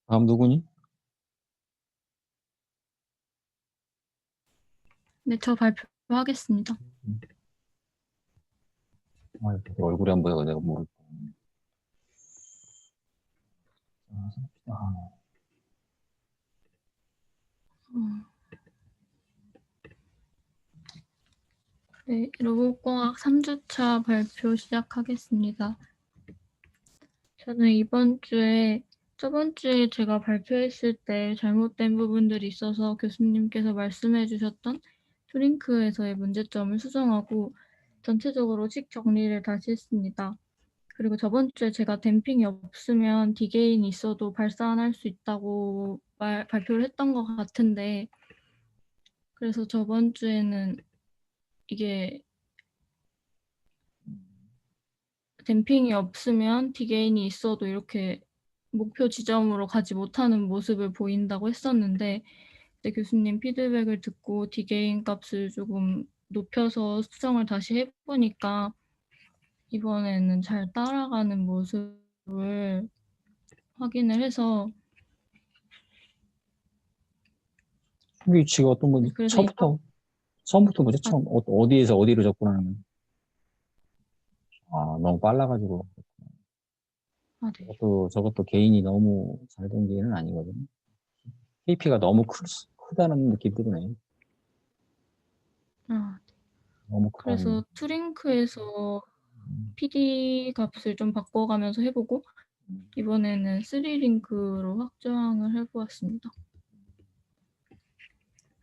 다음 누구니? 네, 저 발표하겠습니다. 얼굴이 안 보여 내가 모르겠고. 네, 로봇공학 3주차 발표 시작하겠습니다. 저는 저번 주에 제가 발표했을 때 잘못된 부분들이 있어서 교수님께서 말씀해 주셨던 튜링크에서의 문제점을 수정하고 전체적으로 식 정리를 다시 했습니다. 그리고 저번 주에 제가 댐핑이 없으면 디게인이 있어도 발산할 수 있다고 발표를 했던 것 같은데 그래서 저번 주에는 이게 댐핑이 없으면 디게인이 있어도 이렇게 목표 지점으로 가지 못하는 모습을 보인다고 했었는데, 그때 교수님 피드백을 듣고 디게인 값을 조금 높여서 수정을 다시 해보니까 이번에는 잘 따라가는 모습을 확인을 해서, 위치가 어떤 건지 네, 그래서 처음부터 뭐죠? 아, 처음 어디에서 어디로 접근하는 거예요? 아, 너무 빨라가지고 네. 저것도 개인이 너무 잘 된 게는 아니거든요. KP가 너무 크다는 느낌이 드네요. 너무 크다는. 그래서 투링크에서 PD 값을 좀 바꿔가면서 해보고 이번에는 3링크로 확장을 해보았습니다.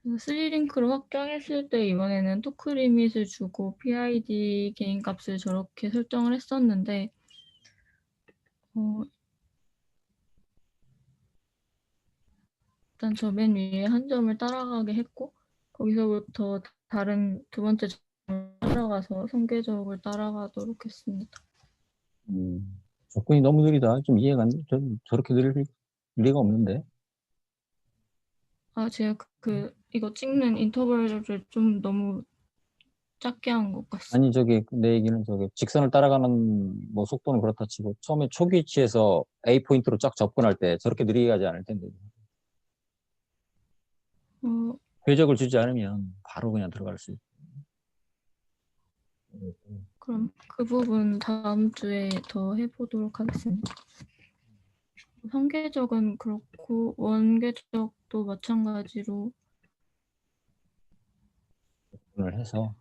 그래서 3링크로 확장했을 때 이번에는 토크 리밋을 주고 PID 개인 값을 저렇게 설정을 했었는데 일단 저 맨 위에 한 점을 따라가게 했고 거기서부터 다른 두 번째 점을 따라가서 성계적을 따라가도록 했습니다. 접근이 너무 느리다. 좀 이해가 안 돼. 저렇게 느릴 리가 없는데. 제가 이거 찍는 인터벌을 좀 너무 작게 한 것 같습니다. 아니 내 얘기는 직선을 따라가는 뭐 속도는 그렇다 치고 처음에 초기 위치에서 A 포인트로 쫙 접근할 때 저렇게 느리게 가지 않을 텐데. 궤적을 주지 않으면 바로 그냥 들어갈 수 있고. 그럼 그 부분 다음 주에 더 해보도록 하겠습니다. 성계적은 그렇고 원계적도 마찬가지로 접근을 해서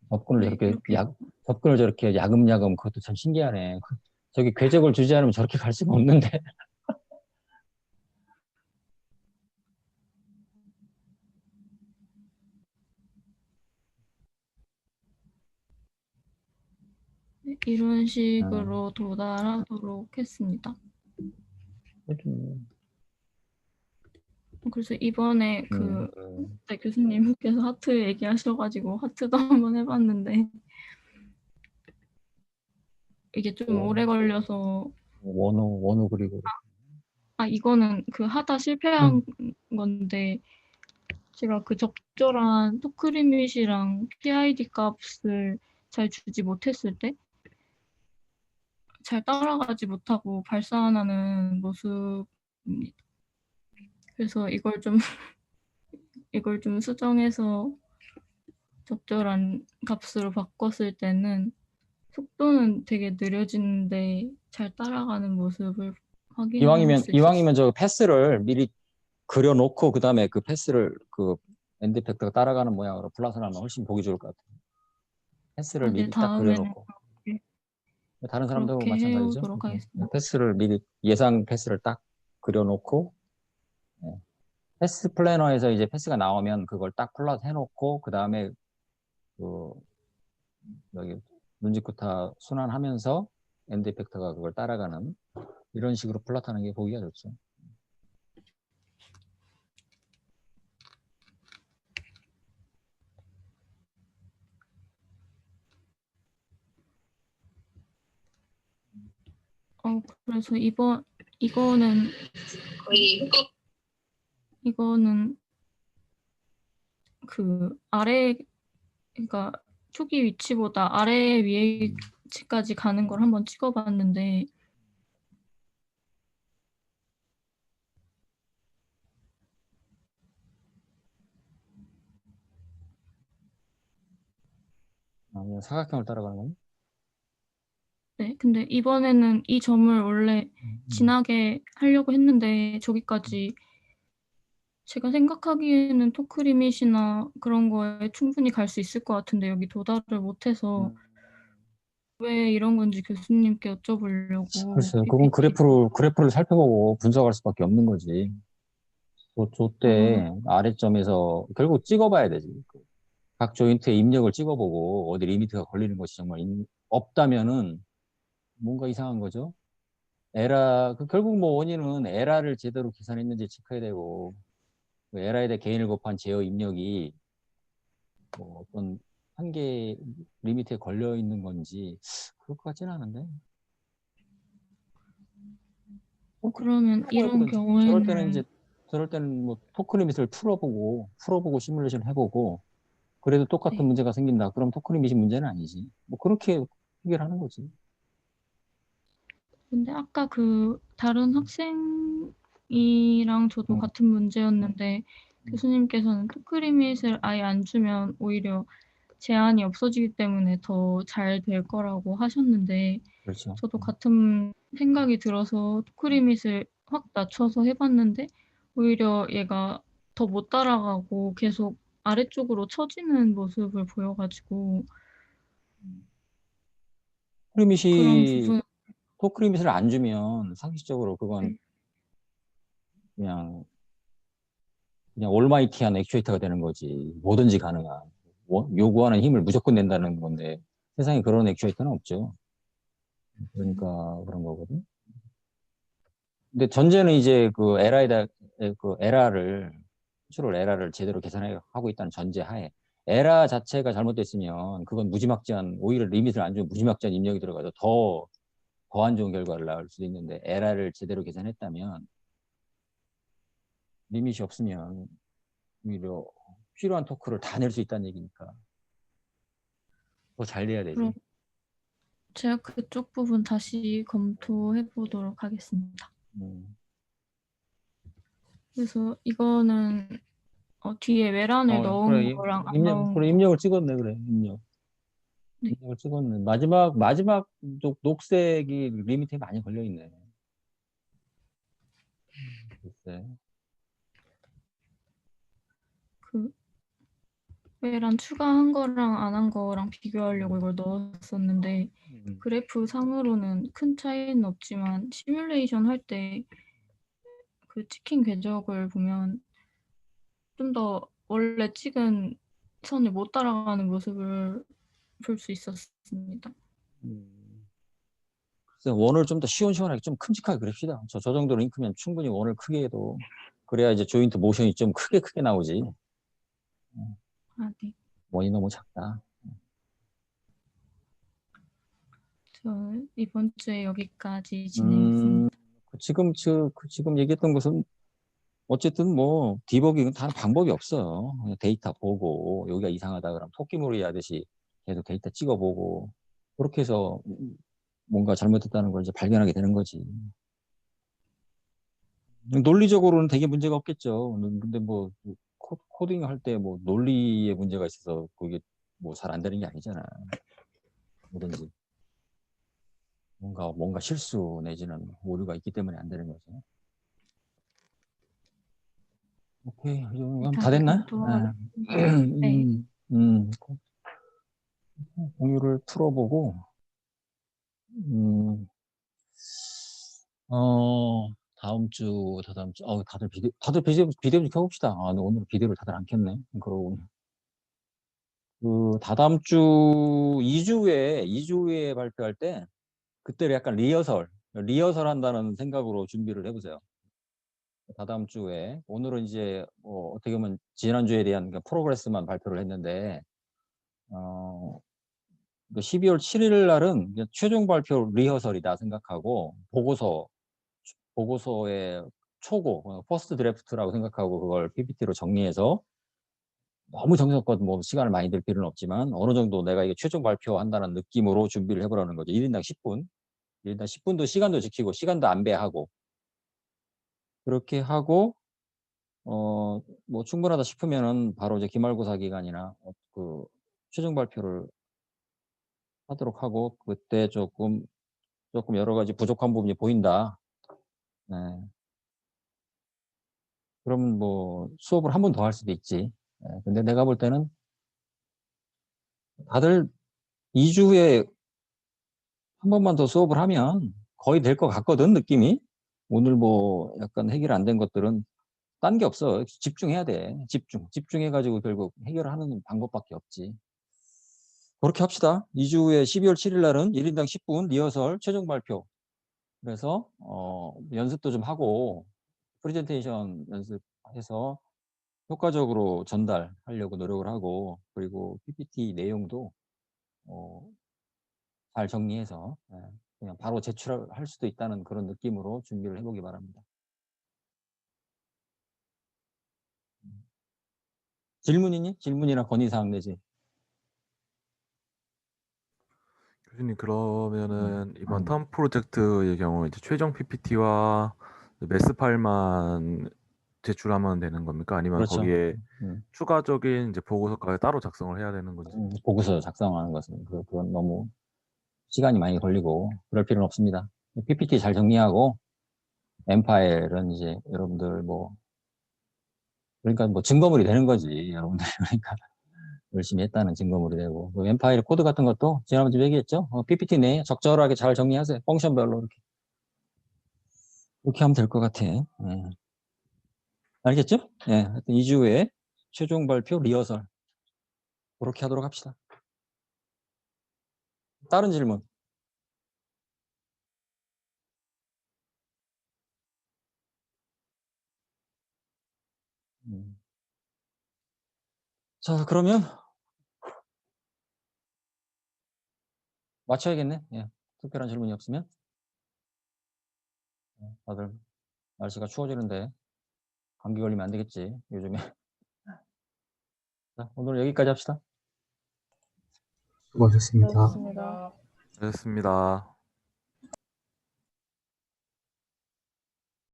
접근을 네, 저렇게 이렇게 접근을 저렇게 야금야금 그것도 참 신기하네. 저기 궤적을 주지 않으면 저렇게 갈 수가 없는데. 이런 식으로 도달하도록 했습니다. 그래서 이번에 그때 교수님께서 하트 얘기하셔가지고 하트도 한번 해봤는데 이게 좀 오래 걸려서 원호 그리고 이거는 하다 실패한 건데 제가 적절한 토크 리밋이랑 PID 값을 잘 주지 못했을 때 잘 따라가지 못하고 발산하는 모습입니다. 그래서 이걸 좀 수정해서 적절한 값으로 바꿨을 때는 속도는 되게 느려지는데 잘 따라가는 모습을 확인할 수 있었어요. 이왕이면 저 패스를 미리 그려놓고 그다음에 그 패스를 엔드 팩터가 따라가는 모양으로 플러스를 하면 훨씬 보기 좋을 것 같아요. 패스를 미리 딱 다음에는 그려놓고. 다른 사람도 그렇게 마찬가지죠. 해오도록 하겠습니다. 패스를 미리 예상 패스를 딱 그려놓고 패스 플래너에서 이제 패스가 나오면 그걸 딱 플러스 해놓고 그 다음에 여기 눈지쿠타 순환하면서 엔드 이펙터가 그걸 따라가는 이런 식으로 플롯하는 게 보기가 좋죠. 그래서 이거는 아래, 그러니까 초기 위치보다 아래 위치까지 가는 걸 한번 찍어봤는데 사각형을 따라가는 거예요? 네, 근데 이번에는 이 점을 원래 진하게 하려고 했는데 저기까지 제가 생각하기에는 토크 리밋이나 그런 거에 충분히 갈 수 있을 것 같은데 여기 도달을 못해서 왜 이런 건지 교수님께 여쭤보려고. 글쎄요, 그건 그래프를 살펴보고 분석할 수밖에 없는 거지. 저때 아래점에서 결국 찍어봐야 되지. 각 조인트의 입력을 찍어보고 어디 리미트가 걸리는 것이 정말 없다면은 뭔가 이상한 거죠. 결국 뭐 원인은 에라를 제대로 계산했는지 체크해야 되고, 그 에라에 대해 개인을 곱한 제어 입력이 뭐 어떤 한계 리미트에 걸려 있는 건지 그럴 것 같지는 않은데. 그러면 이런 경우에는 저럴 때는 뭐 토크 리밋을 풀어보고 시뮬레이션 해보고 그래도 똑같은 네. 문제가 생긴다. 그럼 토크 리밋이 문제는 아니지. 뭐 그렇게 해결하는 거지. 근데 아까 그 다른 학생이랑 저도 같은 문제였는데 교수님께서는 토크 리밋을 아예 안 주면 오히려 제한이 없어지기 때문에 더 잘 될 거라고 하셨는데 그렇죠. 저도 같은 생각이 들어서 토크 리밋을 확 낮춰서 해봤는데 오히려 얘가 더 못 따라가고 계속 아래쪽으로 처지는 모습을 보여가지고 그런 부분 토크 리밋을 안 주면 상식적으로 그건 네. 그냥 올마이티한 액추에이터가 되는 거지. 뭐든지 가능한. 요구하는 힘을 무조건 낸다는 건데 세상에 그런 액추에이터는 없죠. 그러니까 그런 거거든. 근데 전제는 이제 그 에라를 제대로 계산하고 있다는 전제 하에 에라 자체가 잘못됐으면 그건 무지막지한 오히려 리밋을 안 주면 무지막지한 입력이 들어가서 더 안 좋은 결과를 낳을 수도 있는데 에라를 제대로 계산했다면 리밋이 없으면 오히려 필요한 토크를 다 낼 수 있다는 얘기니까 더 잘 돼야 되지. 그럼 제가 그쪽 부분 다시 검토해 보도록 하겠습니다. 그래서 이거는 뒤에 외란을 넣은 그래, 거랑 안 넣은 거. 입력을 찍었네, 그래, 입력. 네. 입력을 찍었네. 마지막 녹색이 리미트에 많이 걸려있네. 글쎄. 그 외란 추가한 거랑 안 한 거랑 비교하려고 이걸 넣었었는데 그래프 상으로는 큰 차이는 없지만 시뮬레이션 할 때 그 찍힌 궤적을 보면 좀 더 원래 찍은 선을 못 따라가는 모습을 볼 수 있었습니다. 글쎄, 원을 좀 더 시원시원하게 좀 큼직하게 그립시다. 저 정도 링크면 충분히 원을 크게 해도 그래야 이제 조인트 모션이 좀 크게 나오지. 아, 네. 원이 너무 작다. 저 이번 주에 여기까지 진행했습니다. 지금 얘기했던 것은 어쨌든 뭐 디버깅은 다 방법이 없어요. 그냥 데이터 보고 여기가 이상하다 그러면 토끼몰이 하듯이 계속 데이터 찍어보고 그렇게 해서 뭔가 잘못됐다는 걸 이제 발견하게 되는 거지. 논리적으로는 되게 문제가 없겠죠. 근데 뭐 코딩 할 때 뭐 논리에 문제가 있어서 그게 뭐 잘 안 되는 게 아니잖아. 뭐든지 뭔가 실수 내지는 오류가 있기 때문에 안 되는 거죠. 오케이, 다 됐나? 네. 공유를 풀어보고 다음 주, 다다음 주, 다들 비디오 좀 켜봅시다. 근데 오늘 비디오를 다들 안 켰네. 그러고 그 다다음 주 2주 후에 발표할 때 그때 약간 리허설 한다는 생각으로 준비를 해보세요. 다다음 주에 오늘은 이제 어떻게 보면 지난주에 대한 프로그레스만 발표를 했는데 12월 7일 날은 그냥 최종 발표 리허설이다 생각하고 보고서의 초고 퍼스트 드래프트라고 생각하고 그걸 PPT로 정리해서 너무 정성껏 뭐 시간을 많이 들 필요는 없지만 어느 정도 내가 이게 최종 발표한다는 느낌으로 준비를 해보라는 거죠. 1인당 10분. 1인당 10분도 시간도 지키고 시간도 안배하고 그렇게 하고 뭐 충분하다 싶으면은 바로 이제 기말고사 기간이나 그 최종 발표를 하도록 하고 그때 조금 여러 가지 부족한 부분이 보인다. 네. 그러면 뭐 수업을 한 번 더 할 수도 있지. 네. 근데 내가 볼 때는 다들 2주 후에 한 번만 더 수업을 하면 거의 될 것 같거든, 느낌이. 오늘 뭐 약간 해결 안 된 것들은 딴 게 없어. 집중해야 돼. 집중해가지고 결국 해결하는 방법밖에 없지. 그렇게 합시다. 2주 후에 12월 7일 날은 1인당 10분 리허설 최종 발표. 그래서 연습도 좀 하고 프레젠테이션 연습해서 효과적으로 전달하려고 노력을 하고, 그리고 PPT 내용도 잘 정리해서 그냥 바로 제출할 수도 있다는 그런 느낌으로 준비를 해보기 바랍니다. 질문이니? 질문이나 건의사항 내지. 교수님 그러면은 이번 텀 프로젝트의 경우 이제 최종 PPT와 매스 파일만 제출하면 되는 겁니까? 아니면 그렇죠. 거기에 음. 추가적인 이제 보고서까지 따로 작성을 해야 되는 건지? 보고서 작성하는 것은 그건 너무 시간이 많이 걸리고 그럴 필요는 없습니다. PPT 잘 정리하고 M 파일은 이제 여러분들 그러니까 증거물이 되는 거지, 여러분들. 그러니까 열심히 했다는 증거물이 되고, M 파일 코드 같은 것도 지난번에 좀 얘기했죠. PPT 내에 적절하게 잘 정리하세요. 펑션별로 이렇게 하면 될 것 같아. 알겠죠? 하여튼 2주 후에 최종 발표 리허설 그렇게 하도록 합시다. 다른 질문? 자, 그러면 마쳐야겠네. 특별한 질문이 없으면. 다들 날씨가 추워지는데 감기 걸리면 안 되겠지, 요즘에. 자, 오늘 여기까지 합시다. 수고하셨습니다. 알겠습니다. 됐습니다.